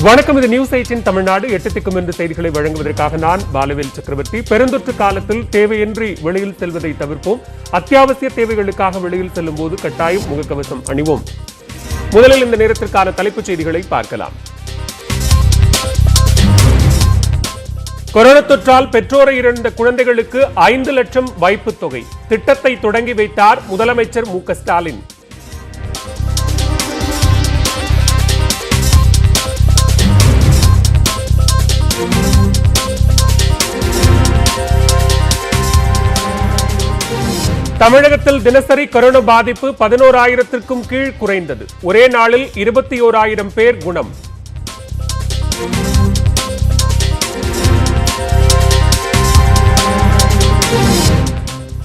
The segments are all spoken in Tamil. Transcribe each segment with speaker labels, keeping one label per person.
Speaker 1: வணக்கம். இது நியூஸ் 8 தமிழ்நாடு. 8 திக்கும் என்று செய்திகளை வழங்குவதற்காக நான் பாலவேல் சக்கரவர்த்தி. பெருந்தொற்று காலத்தில் தேவையின்றி வெளியில் செல்வதை தவிர்ப்போம். அத்தியாவசிய தேவைகளுக்காக வெளியில் செல்லும் போது கட்டாயம் முகக்கவசம் அணிவோம். முதலில் இந்த நேரத்திற்கான தலைப்புச் செய்திகளை பார்க்கலாம். கொரோனா தொற்றால் பெற்றோரை இழந்த குழந்தைகளுக்கு 5 லட்சம் வைப்புத் தொகை திட்டத்தை தொடங்கி வைத்தார் முதலமைச்சர் மு.க. ஸ்டாலின். தமிழகத்தில் தினசரி கொரோனா பாதிப்பு 11,000க்கும் கீழ் குறைந்தது. ஒரே நாளில் 21,000 பேர் குணம்.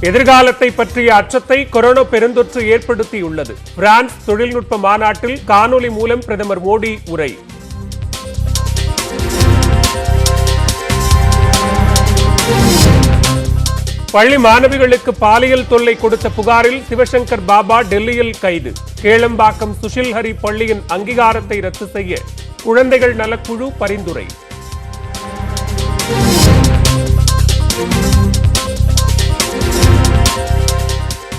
Speaker 1: எதிர்காலத்தை பற்றிய அச்சத்தை கொரோனா பெருந்தொற்று ஏற்படுத்தியுள்ளது. பிரான்ஸ் தொழில்நுட்ப மாநாட்டில் காணொலி மூலம் பிரதமர் மோடி உரை. பள்ளி மாணவிகளுக்கு பாலியல் தொல்லை கொடுத்த புகாரில் சிவசங்கர் பாபா டெல்லியில் கைது. கேளம்பாக்கம் சுஷில் ஹரி பள்ளியின் அங்கீகாரத்தை ரத்து செய்ய குழந்தைகள் நலக்குழு பரிந்துரை.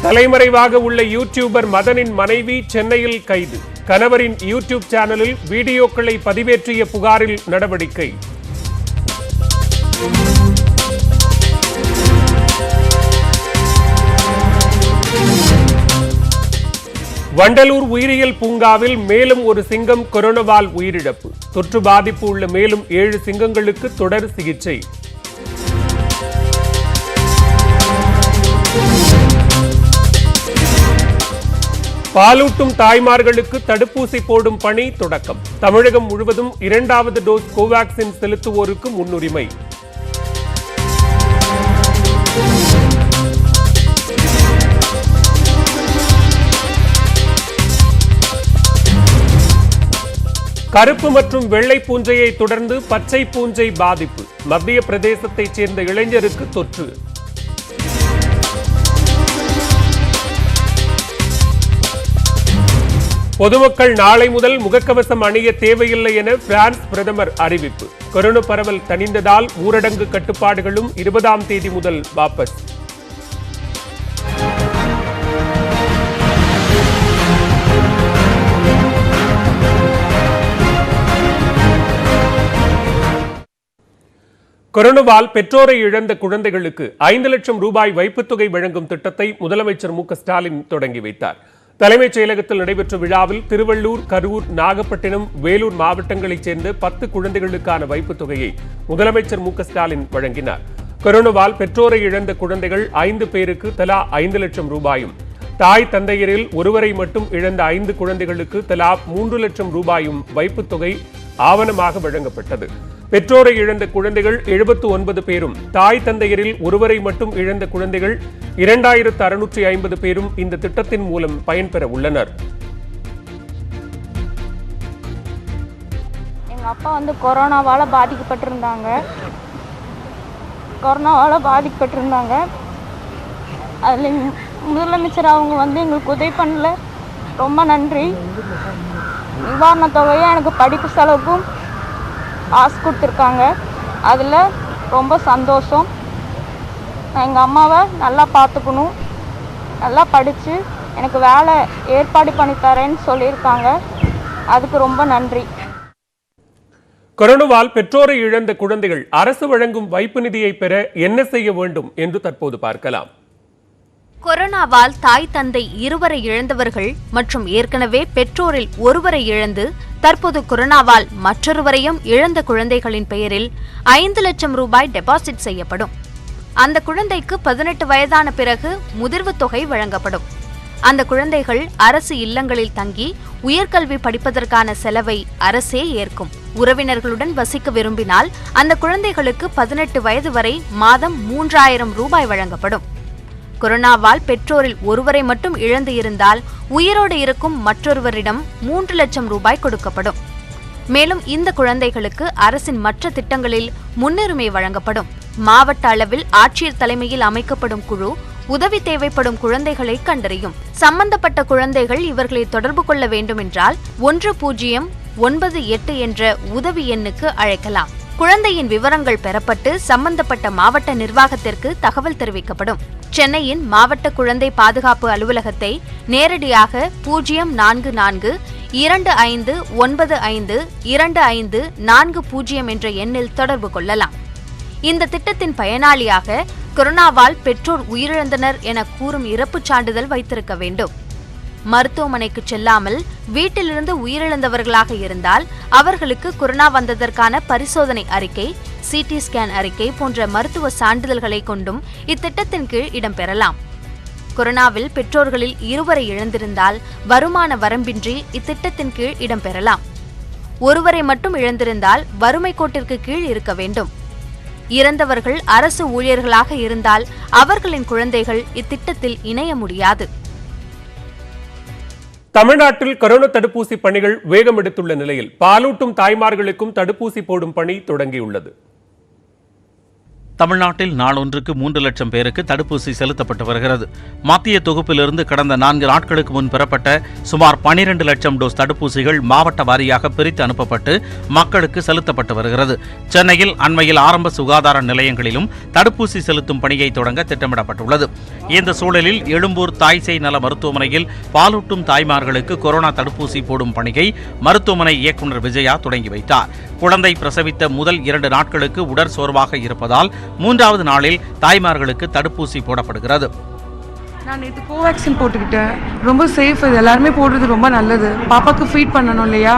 Speaker 1: தலைமறைவாக உள்ள யூடியூபர் மதனின் மனைவி சென்னையில் கைது. கணவரின் யூடியூப் சேனலில் வீடியோக்களை பதிவேற்றிய புகாரில் நடவடிக்கை. வண்டலூர் உயிரியல் பூங்காவில் மேலும் ஒரு சிங்கம் கொரோனாவால் உயிரிழப்பு. தொற்று பாதிப்பு உள்ள மேலும் 7 சிங்கங்களுக்கு தொடர் சிகிச்சை. பாலூட்டும் தாய்மார்களுக்கு தடுப்பூசி போடும் பணி தொடக்கம். தமிழகம் முழுவதும் 2வது டோஸ் கோவாக்சின் செலுத்துவோருக்கு முன்னுரிமை. கருப்பு மற்றும் வெள்ளை பூஞ்சையை தொடர்ந்து பச்சை பூஞ்சை பாதிப்பு. மத்திய பிரதேசத்தைச் சேர்ந்த இளைஞருக்கு தொற்று. பொதுமக்கள் நாளை முதல் முகக்கவசம் அணிய தேவையில்லை என பிரான்ஸ் பிரதமர் அறிவிப்பு. கொரோனா பரவல் தணிந்ததால் ஊரடங்கு கட்டுப்பாடுகளும் 20ஆம் தேதி முதல் வாபஸ். கொரோனாவால் பெற்றோரை இழந்த குழந்தைகளுக்கு 5 லட்சம் ரூபாய் வைப்புத் தொகை வழங்கும் திட்டத்தை முதலமைச்சர் மு.க. ஸ்டாலின் தொடங்கி வைத்தார். தலைமைச் செயலகத்தில் நடைபெற்ற விழாவில் திருவள்ளூர், கரூர், நாகப்பட்டினம், வேலூர் மாவட்டங்களைச் சேர்ந்த 10 குழந்தைகளுக்கான வைப்புத் தொகையை முதலமைச்சர் மு.க. ஸ்டாலின் வழங்கினார். கொரோனாவால் பெற்றோரை இழந்த குழந்தைகள் 5 பேருக்கு தலா 5 லட்சம் ரூபாயும், தாய் தந்தையரில் ஒருவரை மட்டும் இழந்த 5 குழந்தைகளுக்கு தலா 3 லட்சம் ரூபாயும் வைப்புத் தொகை ஆவணமாக வழங்கப்பட்டது. பெற்றோரை இழந்த குழந்தைகள் 79 பேரும், தாய் தந்தையரில் ஒருவரை மட்டும் இழந்த குழந்தைகள் 2650 பேரும் இந்த திட்டத்தின் மூலம் பயன்பெற உள்ளனர்.
Speaker 2: எங்க அப்பா கொரோனாவால பாதிக்கப்பட்டிருந்தாங்க. அதுல முதலமைச்சர் அவங்க எங்களுக்கு உதவி பண்ணல. ரொம்ப நன்றி. நிவாரண தொகையை எனக்கு படிப்பு செலவுக்கும் காசு கொடுத்துருக்காங்க. அதில் ரொம்ப சந்தோஷம். நான் எங்கள் அம்மாவை நல்லா பார்த்துக்கணும், நல்லா படித்து எனக்கு வேலை ஏற்பாடு பண்ணித்தரேன்னு சொல்லியிருக்காங்க. அதுக்கு ரொம்ப நன்றி.
Speaker 1: கொரோனாவால் பெற்றோரை இழந்த குழந்தைகள் அரசு வழங்கும் வைப்பு நிதியை பெற என்ன செய்ய வேண்டும் என்று தற்போது பார்க்கலாம்.
Speaker 3: கொரோனாவால் தாய் தந்தை இருவரை இழந்தவர்கள் மற்றும் ஏற்கனவே பெற்றோரில் ஒருவரை இழந்து தற்போது கொரோனாவால் மற்றொருவரையும் இழந்த குழந்தைகளின் பெயரில் 5 லட்சம் ரூபாய் டெபாசிட் செய்யப்படும். அந்த குழந்தைக்கு 18 வயதான பிறகு முதிர்வு தொகை வழங்கப்படும். அந்த குழந்தைகள் அரசு இல்லங்களில் தங்கி உயர்கல்வி படிப்பதற்கான செலவை அரசே ஏற்கும். உறவினர்களுடன் வசிக்க விரும்பினால் அந்த குழந்தைகளுக்கு 18 வயது வரை மாதம் 3000 ரூபாய் வழங்கப்படும். கொரோனாவால் பெற்றோரில் ஒருவரை மட்டும் இழந்து இருந்தால் உயிரோடு இருக்கும் மற்றொருவரிடம் 3 லட்சம் ரூபாய் கொடுக்கப்படும். மேலும் இந்த குழந்தைகளுக்கு அரசின் மற்ற திட்டங்களில் முன்னுரிமை வழங்கப்படும். மாவட்ட அளவில் ஆட்சியர் தலைமையில் அமைக்கப்படும் குழு உதவி தேவைப்படும் குழந்தைகளை கண்டறியும். சம்பந்தப்பட்ட குழந்தைகள் இவர்களை தொடர்பு கொள்ள வேண்டும் என்றால் 10 98 என்ற உதவி எண்ணுக்கு அழைக்கலாம். குழந்தையின் விவரங்கள் பெறப்பட்டு சம்பந்தப்பட்ட மாவட்ட நிர்வாகத்திற்கு தகவல் தெரிவிக்கப்படும். சென்னையின் மாவட்ட குழந்தை பாதுகாப்பு அலுவலகத்தை நேரடியாக 04425952540 என்ற எண்ணில் தொடர்பு கொள்ளலாம். இந்த திட்டத்தின் பயனாளியாக கொரோனாவால் பெற்றோர் உயிரிழந்தனர் என கூறும் இறப்புச் சான்றிதழ் வைத்திருக்க வேண்டும். மருத்துவமனைக்கு செல்லாமல் வீட்டிலிருந்து உயிரிழந்தவர்களாக இருந்தால் அவர்களுக்கு கொரோனா வந்ததற்கான பரிசோதனை அறிக்கை, சிடி ஸ்கேன் அறிக்கை போன்ற மருத்துவ சான்றிதழ்களை கொண்டும் இத்திட்டத்தின் கீழ் இடம்பெறலாம். கொரோனாவில் பெற்றோர்களில் 2 இழந்திருந்தால் வருமான வரம்பின்றி இத்திட்டத்தின் கீழ் இடம்பெறலாம். 1 மட்டும் இழந்திருந்தால் வறுமை கோட்டிற்கு கீழ் இருக்க வேண்டும். இறந்தவர்கள் அரசு ஊழியர்களாக இருந்தால் அவர்களின் குழந்தைகள் இத்திட்டத்தில் இணைய முடியாது.
Speaker 1: தமிழ்நாட்டில் கொரோனா தடுப்பூசி பணிகள் வேகமெடுத்துள்ள நிலையில் பாலூட்டும் தாய்மார்களுக்கும் தடுப்பூசி போடும் பணி தொடங்கியுள்ளது.
Speaker 4: தமிழ்நாட்டில் நாளொன்றுக்கு 3 லட்சம் பேருக்கு தடுப்பூசி செலுத்தப்பட்டு வருகிறது. மத்திய தொகுப்பிலிருந்து கடந்த 4 நாட்களுக்கு முன் பெறப்பட்ட சுமார் 12 லட்சம் டோஸ் தடுப்பூசிகள் மாவட்ட வாரியாக பிரித்து அனுப்பப்பட்டு மக்களுக்கு செலுத்தப்பட்டு வருகிறது. சென்னையில் அண்மையில் ஆரம்ப சுகாதார நிலையங்களிலும் தடுப்பூசி செலுத்தும் பணியை தொடங்க திட்டமிடப்பட்டுள்ளது. இந்த சூழலில் எழும்பூர் தாய்சேய் நல மருத்துவமனையில் பாலூட்டும் தாய்மார்களுக்கு கொரோனா தடுப்பூசி போடும் பணியை மருத்துவமனை இயக்குநர் விஜயா தொடங்கி வைத்தார். குழந்தை பிரசவித்த முதல் 2 நாட்களுக்கு உடற் சோர்வாக இருப்பதால் 3வது நாளில் தாய்மார்களுக்கு தடுப்பூசி போடப்படுகிறது.
Speaker 5: நான் நேற்று கோவேக்சின் போட்டுக்கிட்டேன். ரொம்ப சேஃப். இது எல்லாருமே போடுறது ரொம்ப நல்லது. பாப்பாவுக்கு ஃபீட் பண்ணணும் இல்லையா,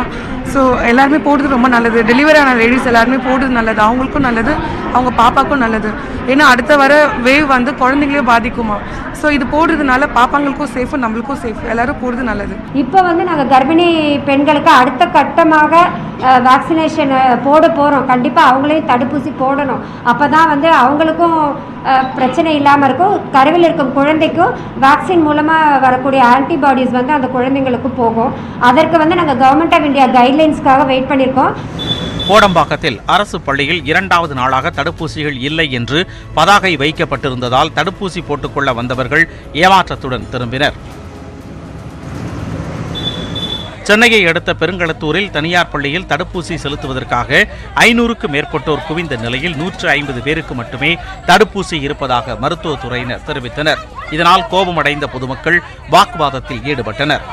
Speaker 5: ஸோ எல்லாருமே போடுறது ரொம்ப நல்லது. டெலிவரி ஆன லேடிஸ் எல்லாருமே போடுறது நல்லது. அவங்களுக்கும் நல்லது, அவங்க பாப்பாவுக்கும் நல்லது. ஏன்னா அடுத்த வர வேவ் வந்து குழந்தைங்களையும் பாதிக்குமா. ஸோ இது போடுறதுனால பாப்பாங்களுக்கும் சேஃபு, நம்மளுக்கும் சேஃப். எல்லாரும் போடுறது நல்லது.
Speaker 6: இப்போ வந்து நாங்கள் கர்ப்பிணி பெண்களுக்கு அடுத்த கட்டமாக வேக்சினேஷன் போட போகிறோம். கண்டிப்பாக அவங்களையும் தடுப்பூசி போடணும். அப்போ தான் வந்து அவங்களுக்கும் பிரச்சனை இல்லாமல் இருக்கும். கருவில் இருக்கும் குழந்தைக்கும் வேக்சின் மூலமாக வரக்கூடிய ஆன்டிபாடிஸ் வந்து அந்த குழந்தைங்களுக்கு போகும். அதற்கு வந்து நாங்கள் கவர்மெண்ட் ஆஃப் இந்தியா கைட்லைன்ஸ்க்காக வெயிட் பண்ணியிருக்கோம்.
Speaker 4: கோடம்பாக்கத்தில் அரசு பள்ளியில் 2வது நாளாக தடுப்பூசிகள் இல்லை என்று பதாகை வைக்கப்பட்டிருந்ததால் தடுப்பூசி போட்டுக்கொள்ள வந்தவர்கள் ஏமாற்றத்துடன் திரும்பினர். சென்னையை அடுத்த பெருங்களத்தூரில் தனியார் பள்ளியில் தடுப்பூசி செலுத்துவதற்காக 500க்கும் மேற்பட்டோர் குவிந்த நிலையில் 150 பேருக்கு மட்டுமே தடுப்பூசி இருப்பதாக மருத்துவத்துறையினர் தெரிவித்தனர். இதனால் கோபமடைந்த பொதுமக்கள் வாக்குவாதத்தில் ஈடுபட்டனர்.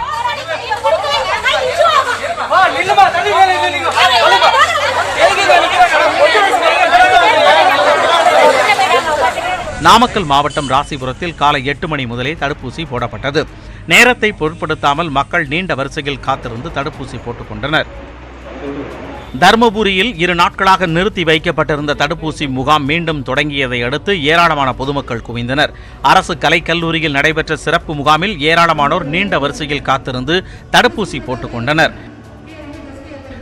Speaker 4: நாமக்கல் மாவட்டம் ராசிபுரத்தில் காலை 8 மணி முதலே தடுப்பூசி போடப்பட்டது. நேரத்தை பொருட்படுத்தாமல் மக்கள் நீண்ட வரிசையில் காத்திருந்து தடுப்பூசி போட்டுக் கொண்டனர். தருமபுரியில் 2 நாட்களாக நிறுத்தி வைக்கப்பட்டிருந்த தடுப்பூசி முகாம் மீண்டும் தொடங்கியதை அடுத்து ஏராளமான பொதுமக்கள் குவிந்தனர். அரசு கலைக்கல்லூரியில் நடைபெற்ற சிறப்பு முகாமில் ஏராளமானோர் நீண்ட வரிசையில் காத்திருந்து தடுப்பூசி போட்டுக் கொண்டனர்.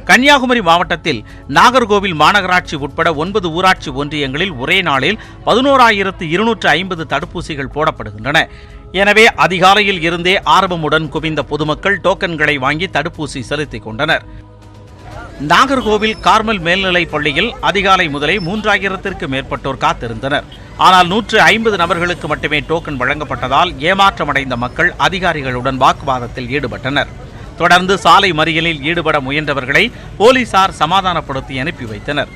Speaker 4: கன்னியாகுமரி மாவட்டத்தில் நாகர்கோவில் மாநகராட்சி உட்பட 9 ஊராட்சி ஒன்றியங்களில் ஒரே நாளில் 11,250 தடுப்பூசிகள் போடப்படுகின்றன. எனவே அதிகாலையில் இருந்தே ஆர்வமுடன் குவிந்த பொதுமக்கள் டோக்கன்களை வாங்கி தடுப்பூசி செலுத்திக் கொண்டனர். நாகர்கோவில் கார்மல் மேல்நிலைப் பள்ளியில் அதிகாலை முதலே 3000த்திற்கும் மேற்பட்டோர் காத்திருந்தனர். ஆனால் 150 நபர்களுக்கு மட்டுமே டோக்கன் வழங்கப்பட்டதால் ஏமாற்றமடைந்த மக்கள் அதிகாரிகளுடன் வாக்குவாதத்தில் ஈடுபட்டனர். தொடர்ந்து சாலை மறியலில் ஈடுபட முயன்றவர்களை போலீசார் சமாதானப்படுத்தி அனுப்பி வைத்தனர்.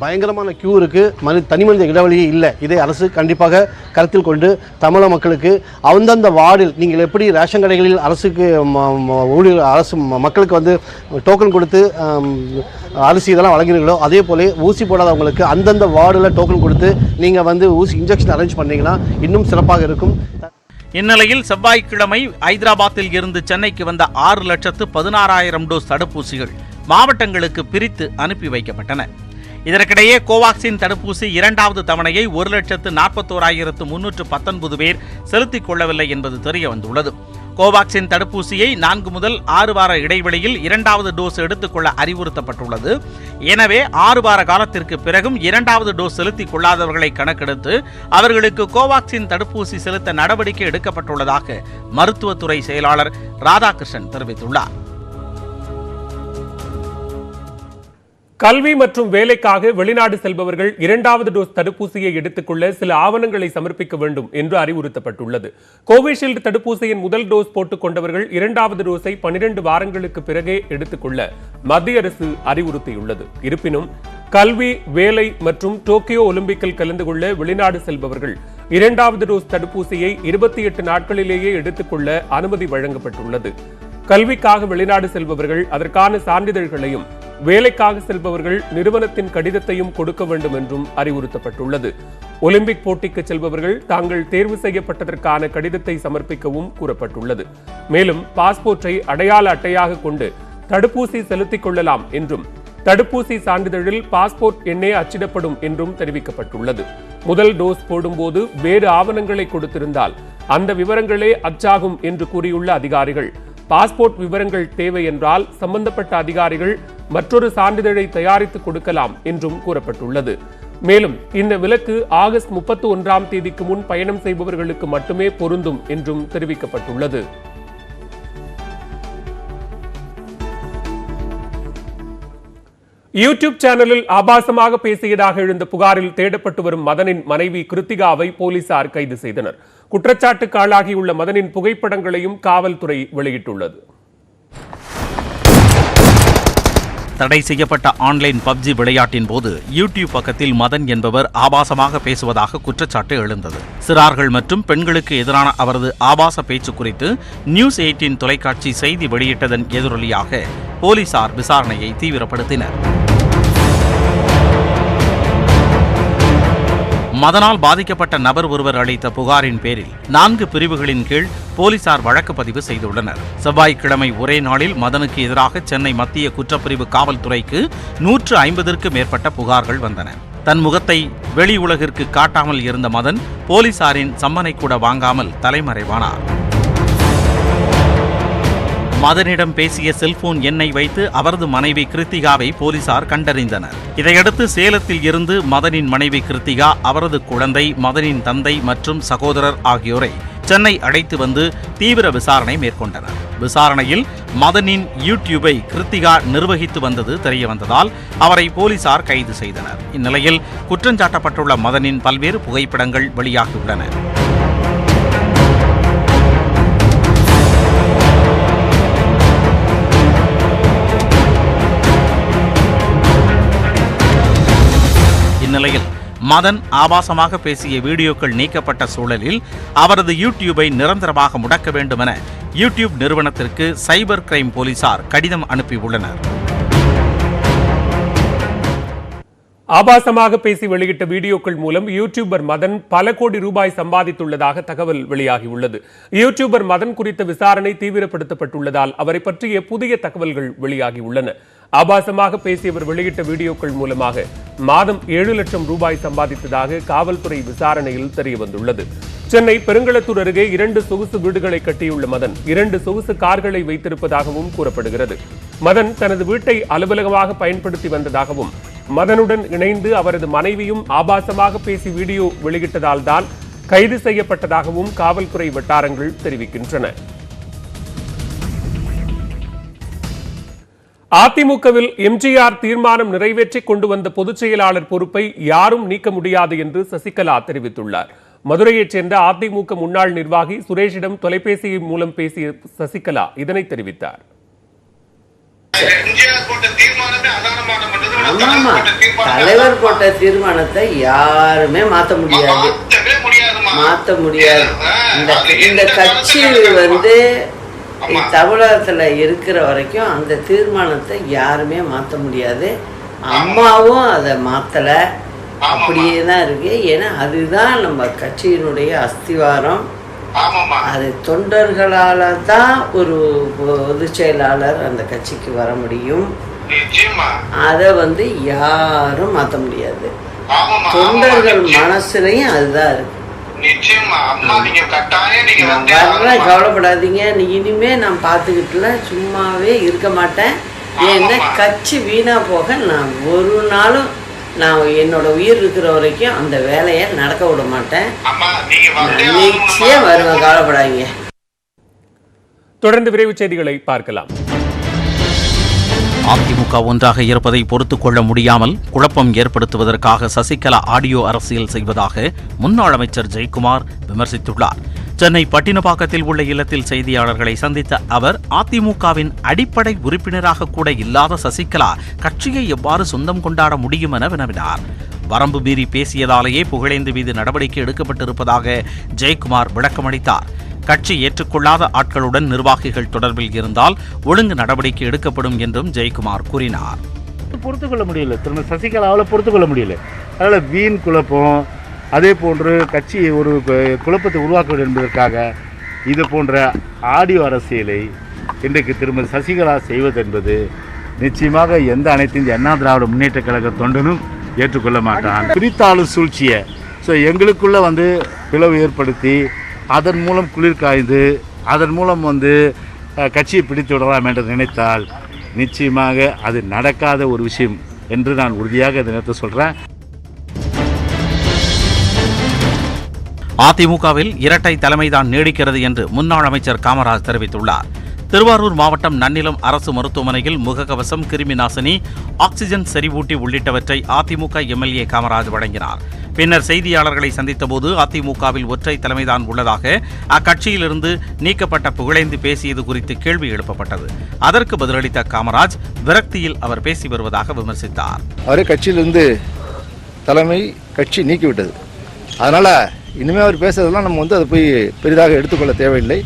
Speaker 7: பயங்கரமான கியூ இருக்கு. தனி மனித இடைவெளியே இல்லை. இதை அரசு கண்டிப்பாக கருத்தில் கொண்டு தமிழக மக்களுக்கு அந்தந்த வார்டில் நீங்கள் எப்படி ரேஷன் கடைகளில் அரசுக்கு ஊழியர் அரசு மக்களுக்கு வந்து டோக்கன் கொடுத்து அரிசி இதெல்லாம் வழங்குறீங்களோ அதே போல ஊசி போடாதவங்களுக்கு அந்தந்த வார்டில் டோக்கன் கொடுத்து நீங்கள் வந்து ஊசி இன்ஜெக்ஷன் அரேஞ்ச் பண்ணீங்கன்னா இன்னும் சிறப்பாக இருக்கும்.
Speaker 4: இந்நிலையில் செவ்வாய்க்கிழமை ஐதராபாத்தில் இருந்து சென்னைக்கு வந்த 6,16,000 டோஸ் தடுப்பூசிகள் மாவட்டங்களுக்கு பிரித்து அனுப்பி வைக்கப்பட்டன. இதற்கிடையே கோவாக்சின் தடுப்பூசி 2வது தவணையை 1,41,319 பேர் செலுத்திக் கொள்ளவில்லை என்பது தெரிய வந்துள்ளது. கோவாக்சின் தடுப்பூசியை 4 முதல் 6 வார இடைவெளியில் 2வது டோஸ் எடுத்துக்கொள்ள அறிவுறுத்தப்பட்டுள்ளது. எனவே 6 வார காலத்திற்கு பிறகும் 2வது டோஸ் செலுத்திக் கொள்ளாதவர்களை கணக்கெடுத்து அவர்களுக்கு கோவாக்சின் தடுப்பூசி செலுத்த நடவடிக்கை எடுக்கப்பட்டுள்ளதாக மருத்துவத்துறை செயலாளர் ராதாகிருஷ்ணன் தெரிவித்துள்ளார்.
Speaker 1: கல்வி மற்றும் வேலைக்காக வெளிநாடு செல்பவர்கள் 2வது டோஸ் தடுப்பூசியை எடுத்துக்கொள்ள சில ஆவணங்களை சமர்ப்பிக்க வேண்டும் என்று அறிவுறுத்தப்பட்டுள்ளது. கோவிஷீல்டு தடுப்பூசியின் முதல் டோஸ் போட்டுக் கொண்டவர்கள் 2வது டோஸை 12 வாரங்களுக்கு பிறகே எடுத்துக்கொள்ள மத்திய அரசு அறிவுறுத்தியுள்ளது. இருப்பினும் கல்வி, வேலை மற்றும் டோக்கியோ ஒலிம்பிக்கில் கலந்து கொள்ள வெளிநாடு செல்பவர்கள் 2வது டோஸ் தடுப்பூசியை 28 நாட்களிலேயே எடுத்துக்கொள்ள அனுமதி வழங்கப்பட்டுள்ளது. கல்விக்காக வெளிநாடு செல்பவர்கள் அதற்கான சான்றிதழ்களையும், வேலைக்காக செல்பவர்கள் நிறுவனத்தின் கடிதத்தையும் கொடுக்க வேண்டும் என்றும் அறிவுறுத்தப்பட்டுள்ளது. ஒலிம்பிக் போட்டிக்கு செல்பவர்கள் தாங்கள் தேர்வு செய்யப்பட்டதற்கான கடிதத்தை சமர்ப்பிக்கவும் கூறப்பட்டுள்ளது. மேலும் பாஸ்போர்ட்டை அடையாள அட்டையாக கொண்டு தடுப்பூசி செலுத்திக் கொள்ளலாம் என்றும், தடுப்பூசி சான்றிதழில் பாஸ்போர்ட் எண்ணே அச்சிடப்படும் என்றும் தெரிவிக்கப்பட்டுள்ளது. முதல் டோஸ் போடும்போது வேறு ஆவணங்களை கொடுத்திருந்தால் அந்த விவரங்களே அச்சாகும் என்று கூறியுள்ள அதிகாரிகள், பாஸ்போர்ட் விவரங்கள் தேவை என்றால் சம்பந்தப்பட்ட அதிகாரிகள் மற்றொரு சான்றிதழை தயாரித்து கொடுக்கலாம் என்றும் கூறப்பட்டுள்ளது. மேலும் இந்த விலக்கு ஆகஸ்ட் 31ஆம் தேதிக்கு முன் பயணம் செய்பவர்களுக்கு மட்டுமே பொருந்தும் என்றும் தெரிவிக்கப்பட்டுள்ளது. யூடியூப் சேனலில் ஆபாசமாக பேசியதாக எழுந்த புகாரில் தேடப்பட்டு வரும் மதனின் மனைவி கிருத்திகாவை போலீசார் கைது செய்தனர். குற்றச்சாட்டுக்கு ஆளாகியுள்ள மதனின் புகைப்படங்களையும் காவல்துறை வெளியிட்டுள்ளது.
Speaker 4: தடை செய்யப்பட்ட ஆன்லைன் பப்ஜி விளையாட்டின் போது யூடியூப் பக்கத்தில் மதன் என்பவர் ஆபாசமாக பேசுவதாக குற்றச்சாட்டு எழுந்தது. சிறார்கள் மற்றும் பெண்களுக்கு எதிரான அவரது ஆபாச பேச்சு குறித்து நியூஸ் 18 தொலைக்காட்சி செய்தி வெளியிட்டதன் எதிரொலியாக போலீசார் விசாரணையை தீவிரப்படுத்தினர். மதனால் பாதிக்கப்பட்ட நபர் ஒருவர் அளித்த புகாரின் பேரில் 4 பிரிவுகளின் கீழ் போலீசார் வழக்கு பதிவு செய்துள்ளனர். செவ்வாய்க்கிழமை ஒரே நாளில் மதனுக்கு எதிராக சென்னை மத்திய குற்றப்பிரிவு காவல்துறைக்கு 150க்கும் மேற்பட்ட புகார்கள் வந்தன. தன் முகத்தை வெளி உலகிற்கு காட்டாமல் இருந்த மதன் போலீசாரின் சம்மனை கூட வாங்காமல் தலைமறைவானார். மதனிடம் பேசிய செல்போன் எண்ணை வைத்து அவரது மனைவி கிருத்திகாவை போலீசார் கண்டறிந்தனர். இதையடுத்து சேலத்தில் இருந்து மதனின் மனைவி கிருத்திகா, அவரது குழந்தை, மதனின் தந்தை மற்றும் சகோதரர் ஆகியோரை சென்னை அழைத்து வந்து தீவிர விசாரணை மேற்கொண்டனர். விசாரணையில் மதனின் யூடியூபை கிருத்திகா நிர்வகித்து வந்தது தெரியவந்ததால் அவரை போலீசார் கைது செய்தனர். இந்நிலையில் குற்றஞ்சாட்டப்பட்டுள்ள மதனின் பல்வேறு புகைப்படங்கள் வெளியாகியுள்ளன. இந்நிலையில் மதன் ஆபாசமாக பேசிய வீடியோக்கள் நீக்கப்பட்ட சூழலில் அவரது யூடியூபை நிரந்தரமாக முடக்க வேண்டும் என யூடியூப் நிறுவனத்திற்கு சைபர் கிரைம் போலீசார் கடிதம் அனுப்பியுள்ளனர்.
Speaker 1: ஆபாசமாக பேசி வெளியிட்ட வீடியோக்கள் மூலம் யூடியூபர் மதன் பல கோடி ரூபாய் சம்பாதித்துள்ளதாக தகவல் வெளியாகியுள்ளது. யூடியூபர் மதன் குறித்த விசாரணை தீவிரப்படுத்தப்பட்டுள்ளதால் அவரை பற்றிய புதிய தகவல்கள் வெளியாகியுள்ளன. ஆபாசமாக பேசியவர் வெளியிட்ட வீடியோக்கள் மூலமாக மாதம் 7 லட்சம் ரூபாய் சம்பாதித்ததாக காவல்துறை விசாரணையில் தெரியவந்துள்ளது. சென்னை பெருங்களத்தூர் அருகே 2 சொகுசு வீடுகளை கட்டியுள்ள மதன் 2 சொகுசு கார்களை வைத்திருப்பதாகவும் கூறப்படுகிறது. மதன் தனது வீட்டை அலுவலகமாக பயன்படுத்தி வந்ததாகவும், மதனுடன் இணைந்து அவரது மனைவியும் ஆபாசமாக பேசி வீடியோ வெளியிட்டதால் தான் கைது செய்யப்பட்டதாகவும் காவல்துறை வட்டாரங்கள் தெரிவிக்கின்றன. அதிமுகவில் எம்ஜிஆர் தீர்மானம் நிறைவேற்றி கொண்டு வந்த பொதுச் செயலாளர் பொறுப்பை யாரும் நீக்க முடியாது என்று சசிகலா தெரிவித்துள்ளார். மதுரையைச் சேர்ந்த அதிமுக முன்னாள் நிர்வாகி சுரேஷிடம் தொலைபேசி மூலம் பேசிய சசிகலா இதனை தெரிவித்தார்.
Speaker 8: தலைவர் போட்ட தீர்மானத்தை யாருமே மாற்ற முடியாது. இந்த கட்சி தமிழகத்துல இருக்கிற வரைக்கும் அந்த தீர்மானத்தை யாருமே மாற்ற முடியாது. அம்மாவும் அதை மாத்தல, அப்படியே தான் இருக்கு. ஏன்னா அதுதான் நம்ம கட்சியினுடைய அஸ்திவாரம். அது தொண்டர்களால தான் ஒரு பொதுச் செயலாளர் அந்த கட்சிக்கு வர முடியும். அதை யாரும் மாற்ற முடியாது. தொண்டர்கள் மனசுலையும் அதுதான் இருக்கு. கவலைப்படாதீங்க, இனிமே நான் பார்த்துக்கிட்டுல சும்மாவே இருக்க மாட்டேன். ஏன்னா கட்சி வீணா போக நான் ஒரு நாளும் என்னோட உயிர் இருக்கிற வரைக்கும் அந்த வேலையை நடக்க விட மாட்டேன். நிச்சயம் வருவேன், கவலைப்படாதீங்க.
Speaker 1: தொடர்ந்து விரைவு செய்திகளை பார்க்கலாம்.
Speaker 4: அதிமுக ஒன்றாக இருப்பதை பொறுத்துக் கொள்ள முடியாமல் குழப்பம் ஏற்படுத்துவதற்காக சசிகலா ஆடியோ அரசியல் செய்வதாக முன்னாள் அமைச்சர் ஜெயக்குமார் விமர்சித்துள்ளார். சென்னை பட்டினப்பாக்கத்தில் உள்ள இல்லத்தில் செய்தியாளர்களை சந்தித்த அவர், அதிமுகவின் அடிப்படை உறுப்பினராக கூட இல்லாத சசிகலா கட்சியை எவ்வாறு சொந்தம் கொண்டாட முடியும் என வினவினார். வரம்பு மீறி பேசியதாலேயே புகழேந்து மீது நடவடிக்கை எடுக்கப்பட்டிருப்பதாக ஜெயக்குமார் விளக்கமளித்தார். கட்சி ஏற்றுக்கொள்ளாத ஆட்களுடன் நிர்வாகிகள் தொடர்பில் இருந்தால் ஒழுங்கு நடவடிக்கை எடுக்கப்படும் என்றும் ஜெயக்குமார் கூறினார்.
Speaker 9: பொறுத்துக்கொள்ள முடியல, திரும்ப சசிகலாவில் பொறுத்துக்கொள்ள முடியல. அதனால் வீண் குழப்பம், அதே போன்று கட்சி ஒரு குழப்பத்தை உருவாக்க வேண்டும் என்பதற்காக இது போன்ற ஆடியோ அரசியலை இன்றைக்கு திரும்ப சசிகலா செய்வது என்பது நிச்சயமாக எந்த அனைத்து இந்திய அண்ணா திராவிட முன்னேற்ற கழக தொண்டனும் ஏற்றுக்கொள்ள மாட்டான். பிரித்தாளும் சூழ்ச்சியை எங்களுக்குள்ளே பிளவு ஏற்படுத்தி அதன் மூலம் குளிர் காய்ந்து அதன் மூலம் கட்சியை பிடித்து விடலாம் என்று நினைத்தால் நிச்சயமாக அது நடக்காத ஒரு விஷயம் என்று நான் உறுதியாக இந்த நேரத்தை சொல்கிறேன்.
Speaker 4: அதிமுகவில் இரட்டை தலைமைதான் நீடிக்கிறது என்று முன்னாள் அமைச்சர் காமராஜ் தெரிவித்துள்ளார். திருவாரூர் மாவட்டம் நன்னிலம் அரசு மருத்துவமனையில் முகக்கவசம், கிருமி நாசினி, ஆக்சிஜன் செறிவூட்டி உள்ளிட்டவற்றை அதிமுக எம்எல்ஏ காமராஜ் வழங்கினார். பின்னர் செய்தியாளர்களை சந்தித்தபோது அதிமுகவில் ஒற்றை தலைமைதான் உள்ளதாக அக்கட்சியிலிருந்து நீக்கப்பட்ட புகழேந்து பேசியது குறித்து கேள்வி எழுப்பப்பட்டது. அதற்கு பதிலளித்த காமராஜ் விரக்தியில் அவர் பேசி வருவதாக விமர்சித்தார்.
Speaker 10: அவரே கட்சியிலிருந்து தலைமை கட்சி நீக்கிவிட்டது. அதனால் இனிமேல் அவர் பேசுறதெல்லாம் நம்ம அதை போய் பெரிதாக எடுத்துக்கொள்ள தேவையில்லை.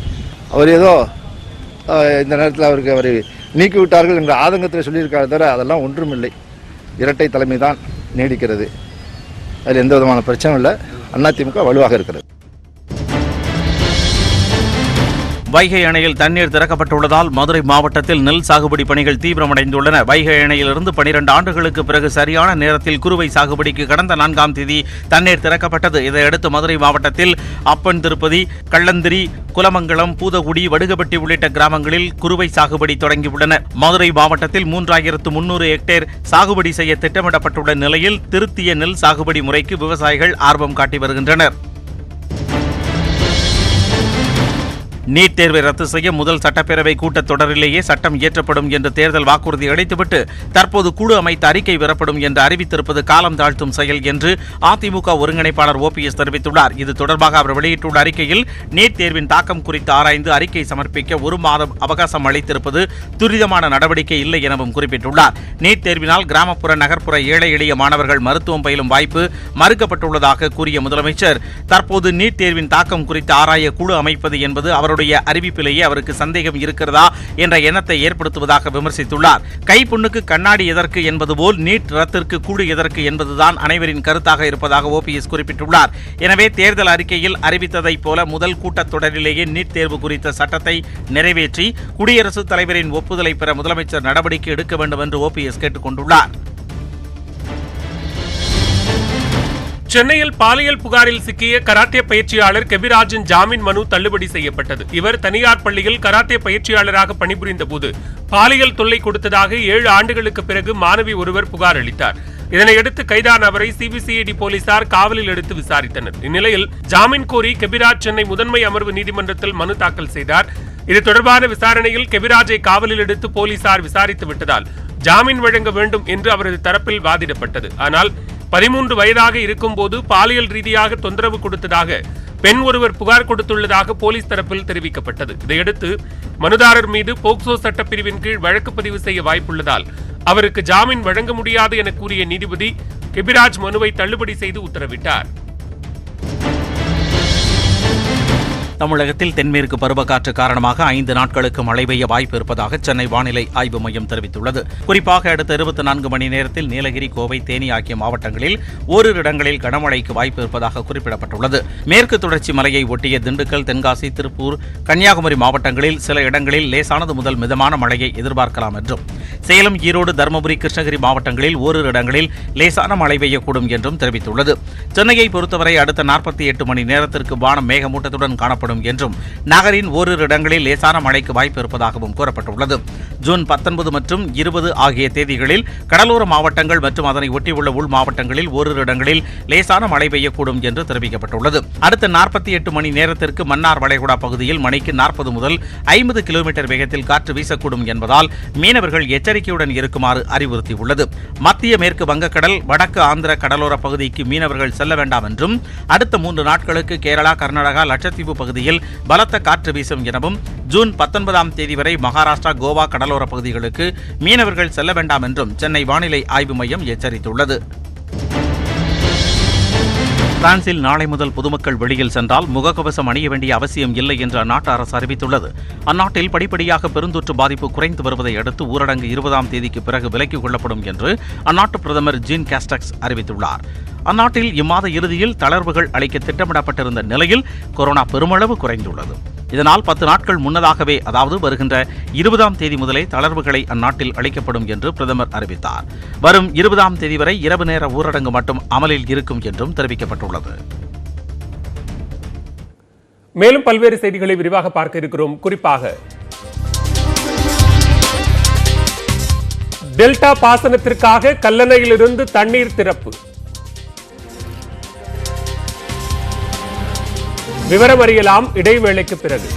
Speaker 10: அவர் ஏதோ இந்த நேரத்தில் அவரை நீக்கிவிட்டார்கள் என்ற ஆதங்கத்தில் சொல்லியிருக்காரு தவிர அதெல்லாம் ஒன்றுமில்லை. இரட்டை தலைமை தான் நீடிக்கிறது. அதில் எந்த விதமான பிரச்சனையும் இல்லை. அதிமுக வலுவாக இருக்கிறது.
Speaker 4: வைகை அணையில் தண்ணீர் திறக்கப்பட்டுள்ளதால் மதுரை மாவட்டத்தில் நெல் சாகுபடி பணிகள் தீவிரமடைந்துள்ளன. வைகை அணையிலிருந்து 12 ஆண்டுகளுக்கு பிறகு சரியான நேரத்தில் குறுவை சாகுபடிக்கு கடந்த 4ஆம் தேதி தண்ணீர் திறக்கப்பட்டது. இதையடுத்து மதுரை மாவட்டத்தில் அப்பன் திருப்பதி, கள்ளந்திரி, குலமங்கலம், பூதகுடி, வடுகப்பட்டி உள்ளிட்ட கிராமங்களில் குறுவை சாகுபடி தொடங்கியுள்ளன. மதுரை மாவட்டத்தில் 3300 ஹெக்டேர் சாகுபடி செய்ய திட்டமிடப்பட்டுள்ள நிலையில் திருத்திய நெல் சாகுபடி முறைக்கு விவசாயிகள் ஆர்வம் காட்டி வருகின்றனர். நீட் தேர்வை ரத்து செய்ய முதல் சட்டப்பேரவை கூட்டத்தொடரிலேயே சட்டம் இயற்றப்படும் என்று தேர்தல் வாக்குறுதி அளித்துவிட்டு தற்போது குழு அமைத்து அறிக்கை பெறப்படும் என்று அறிவித்திருப்பது காலம் தாழ்த்தும் செயல் என்று அதிமுக ஒருங்கிணைப்பாளர் OPS தெரிவித்துள்ளார். இது தொடர்பாக அவர் வெளியிட்டுள்ள அறிக்கையில் நீட் தேர்வின் தாக்கம் குறித்து ஆராய்ந்து அறிக்கை சமர்ப்பிக்க 1 மாதம் அவகாசம் அளித்திருப்பது துரிதமான நடவடிக்கை இல்லை எனவும் குறிப்பிட்டுள்ளார். நீட் தேர்வினால் கிராமப்புற, நகர்ப்புற ஏழை எளிய மாணவர்கள் மருத்துவம் பயிலும் வாய்ப்பு மறுக்கப்பட்டுள்ளதாக கூறிய முதலமைச்சர், தற்போது நீட் தேர்வின் தாக்கம் குறித்து ஆராய குழு அமைப்பது என்பது அவருடைய அறிவிப்பிலேயே அவருக்கு சந்தேகம் இருக்கிறதா என்ற எண்ணத்தை ஏற்படுத்துவதாக விமர்சித்துள்ளார். கைப்புண்ணுக்கு கண்ணாடி எதற்கு என்பது போல் நீட் ரத்திற்கு குழு எதற்கு என்பதுதான் அனைவரின் கருத்தாக இருப்பதாக OPS குறிப்பிட்டுள்ளார். எனவே தேர்தல் அறிக்கையில் அறிவித்ததைப் போல முதல் கூட்டத்தொடரிலேயே நீட் தேர்வு குறித்த சட்டத்தை நிறைவேற்றி குடியரசுத் தலைவரின் ஒப்புதலை பெற முதலமைச்சர் நடவடிக்கை எடுக்க வேண்டும் என்று OPS கேட்டுக் கொண்டுள்ளார்.
Speaker 1: சென்னையில் பாலியல் புகாரில் சிக்கிய கராத்தே பயிற்சியாளர் கெபிராஜின் ஜாமீன் மனு தள்ளுபடி செய்யப்பட்டது. இவர் தனியார் பள்ளியில் கராத்தே பயிற்சியாளராக பணிபுரிந்த போது பாலியல் தொல்லை கொடுத்ததாக 7 ஆண்டுகளுக்கு பிறகு மாணவி ஒருவர் புகார் அளித்தார். இதனையடுத்து கைதான அவரை CBCID போலீசார் காவலில் எடுத்து விசாரித்தனர். இந்நிலையில் ஜாமீன் கோரி கெபிராஜ் சென்னை முதன்மை அமர்வு நீதிமன்றத்தில் மனு தாக்கல் செய்தார். இது தொடர்பான விசாரணையில் கெபிராஜை காவலில் எடுத்து போலீசார் விசாரித்து விட்டதால் ஜாமீன் வழங்க வேண்டும் என்று அவரது தரப்பில் வாதிடப்பட்டது. ஆனால் 13 வயதாக இருக்கும்போது பாலியல் ரீதியாக தொந்தரவு கொடுத்ததாக பெண் ஒருவர் புகார் கொடுத்துள்ளதாக போலீஸ் தரப்பில் தெரிவிக்கப்பட்டது. இதையடுத்து மனுதாரர் மீது போக்சோ சட்டப்பிரிவின் கீழ் வழக்கு பதிவு செய்ய வாய்ப்புள்ளதால் அவருக்கு ஜாமீன் வழங்க முடியாது என கூறிய நீதிபதி கெபிராஜ் மனுவை தள்ளுபடி செய்து உத்தரவிட்டார்.
Speaker 4: தமிழகத்தில் தென்மேற்கு பருவக்காற்று காரணமாக 5 நாட்களுக்கு மழை பெய்ய வாய்ப்பு இருப்பதாக சென்னை வானிலை ஆய்வு மையம் தெரிவித்துள்ளது. குறிப்பாக அடுத்த 24 மணி நேரத்தில் நீலகிரி, கோவை, தேனி ஆகிய மாவட்டங்களில் ஓரிரு இடங்களில் கனமழைக்கு வாய்ப்பு இருப்பதாக குறிப்பிடப்பட்டுள்ளது. மேற்கு தொடர்ச்சி மலையை ஒட்டிய திண்டுக்கல், தென்காசி, திருப்பூர், கன்னியாகுமரி மாவட்டங்களில் சில இடங்களில் லேசானது முதல் மிதமான மழையை எதிர்பார்க்கலாம் என்றும், சேலம், ஈரோடு, தருமபுரி, கிருஷ்ணகிரி மாவட்டங்களில் ஓரிரு இடங்களில் லேசான மழை பெய்யக்கூடும் என்றும் தெரிவித்துள்ளது. சென்னையை பொறுத்தவரை அடுத்த 48 மணி நேரத்திற்கு வானம் மேகமூட்டத்துடன் காணப்படும் அளிக்கப்படும் என்றும் நகரின் ஓரிரு இடங்களில் லேசான மழைக்கு வாய்ப்பு இருப்பதாகவும் கூறப்பட்டுள்ளது. ஜூன் 19 மற்றும் 20 ஆகிய தேதிகளில் கடலோர மாவட்டங்கள் மற்றும் அதனை ஒட்டியுள்ள உள் மாவட்டங்களில் ஓரிரு இடங்களில் லேசான மழை பெய்யக்கூடும் என்று தெரிவிக்கப்பட்டுள்ளது. அடுத்த 48 மணி நேரத்திற்கு மன்னார் வளைகுடா பகுதியில் மணிக்கு 40 முதல் 50 கிலோமீட்டர் வேகத்தில் காற்று வீசக்கூடும் என்பதால் மீனவர்கள் எச்சரிக்கையுடன் இருக்குமாறு அறிவுறுத்தியுள்ளது. மத்திய மேற்கு வங்கக்கடல், வடக்கு ஆந்திர கடலோர பகுதிக்கு மீனவர்கள் செல்ல வேண்டாம் என்றும், அடுத்த 3 நாட்களுக்கு கேரளா, கர்நாடகா, லட்சத்தீவு பகுதியில் பலத்த காற்று வீசும் எனவும், ஜூன் 19ஆம் தேதி வரை மகாராஷ்டிரா, கோவா கடலோர பகுதிகளுக்கு மீனவர்கள் செல்ல வேண்டாம் என்றும் சென்னை வானிலை ஆய்வு மையம் எச்சரித்துள்ளது. பிரான்சில் நாளை முதல் பொதுமக்கள் வெளியில் சென்றால் முகக்கவசம் அணிய வேண்டிய அவசியம் இல்லை என்று அந்நாட்டு அரசு அறிவித்துள்ளது. அந்நாட்டில் படிப்படியாக பெருந்தொற்று பாதிப்பு குறைந்து வருவதை அடுத்து ஊரடங்கு 20ஆம் தேதிக்கு பிறகு விலக்கிக் கொள்ளப்படும் என்று அந்நாட்டு பிரதமர் ஜீன் காஸ்டெக்ஸ் அறிவித்துள்ளார். அந்நாட்டில் இம்மாத இறுதியில் தளர்வுகள் அளிக்க திட்டமிடப்பட்டிருந்த நிலையில் கொரோனா பெருமளவு குறைந்துள்ளது. இதனால் 10 நாட்கள் முன்னதாகவே, அதாவது வருகின்ற 20ஆம் தேதி முதலே தளர்வுகளை அந்நாட்டில் அளிக்கப்படும் என்று பிரதமர் அறிவித்தார். வரும் 20ஆம் தேதி வரை இரவு நேர ஊரடங்கு மட்டும் அமலில் இருக்கும் என்றும் தெரிவிக்கப்பட்டுள்ளது.
Speaker 1: மேலும் பல்வேறு செய்திகளை விரிவாக பார்க்க இருக்கிறோம். குறிப்பாக டெல்டா பாசனத்திற்காக கல்லணையிலிருந்து தண்ணீர் திறப்பு. விவரம் அறியலாம் இடைவேளைக்கு பிறகு.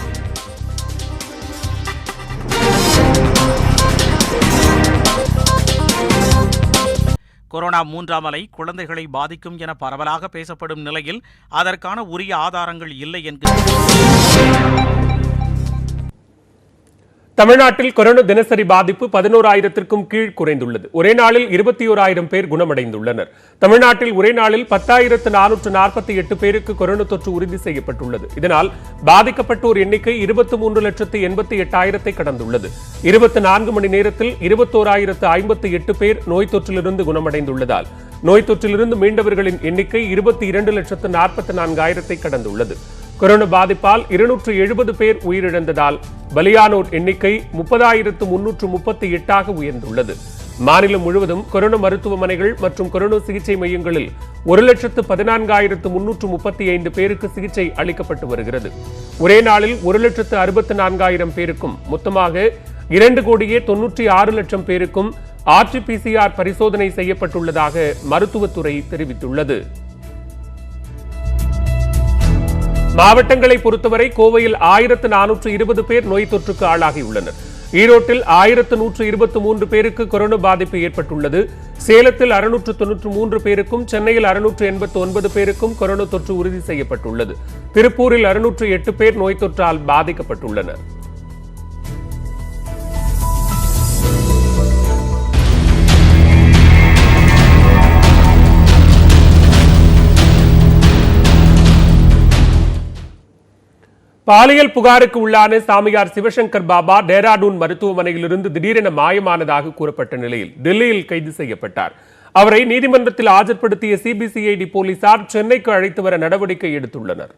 Speaker 4: கொரோனா 3ஆம் அலை குழந்தைகளை பாதிக்கும் என பரவலாக பேசப்படும் நிலையில் அதற்கான உரிய ஆதாரங்கள் இல்லை என்கிற
Speaker 1: தமிழ்நாட்டில் கொரோனா தினசரி பாதிப்பு 11,000க்கும் கீழ் குறைந்துள்ளது. ஒரே நாளில் 21,000 பேர் குணமடைந்துள்ளனர். தமிழ்நாட்டில் ஒரே நாளில் 10,448 பேருக்கு கொரோனா தொற்று உறுதி செய்யப்பட்டுள்ளது. இதனால் பாதிக்கப்பட்டோர் எண்ணிக்கை 23,88,000 கடந்துள்ளது. 24 மணி நேரத்தில் 21,058 பேர் நோய் தொற்றிலிருந்து குணமடைந்துள்ளதால் நோய் தொற்றிலிருந்து மீண்டவர்களின் எண்ணிக்கை 22,44,000 கடந்துள்ளது. கொரோனா பாதிப்பால் 270 பேர் உயிரிழந்ததால் பலியானோர் எண்ணிக்கை 30,338 உயர்ந்துள்ளது. மாநிலம் முழுவதும் கொரோனா மருத்துவமனைகள் மற்றும் கொரோனா சிகிச்சை மையங்களில் 1,14,335 பேருக்கு சிகிச்சை அளிக்கப்பட்டு வருகிறது. ஒரே நாளில் 1,64,000 பேருக்கும் மொத்தமாக 2,96,00,000 பேருக்கும் RT-PCR பரிசோதனை செய்யப்பட்டுள்ளதாக மருத்துவத்துறை தெரிவித்துள்ளது. மாவட்டங்களை பொறுத்தவரை கோவையில் 1,420 பேர் நோய் தொற்றுக்கு ஆளாகியுள்ளனர். ஈரோட்டில் 1,123 பேருக்கு கொரோனா பாதிப்பு ஏற்பட்டுள்ளது. சேலத்தில் 693 பேருக்கும், சென்னையில் 689 பேருக்கும் கொரோனா தொற்று உறுதி செய்யப்பட்டுள்ளது. திருப்பூரில் 608 பேர் நோய் தொற்றால் பாதிக்கப்பட்டுள்ளனர். பாலியல் புகாருக்கு உள்ளான சாமியார் சிவசங்கர் பாபா டேராடூன் மருத்துவமனையிலிருந்து திடீரென மாயமானதாக கூறப்பட்ட நிலையில் டெல்லியில் கைது செய்யப்பட்டார். அவரை நீதிமன்றத்தில் ஆஜர்படுத்திய சிபிசிஐடி போலீசார் சென்னைக்கு அழைத்து வர நடவடிக்கை எடுத்துள்ளனர்.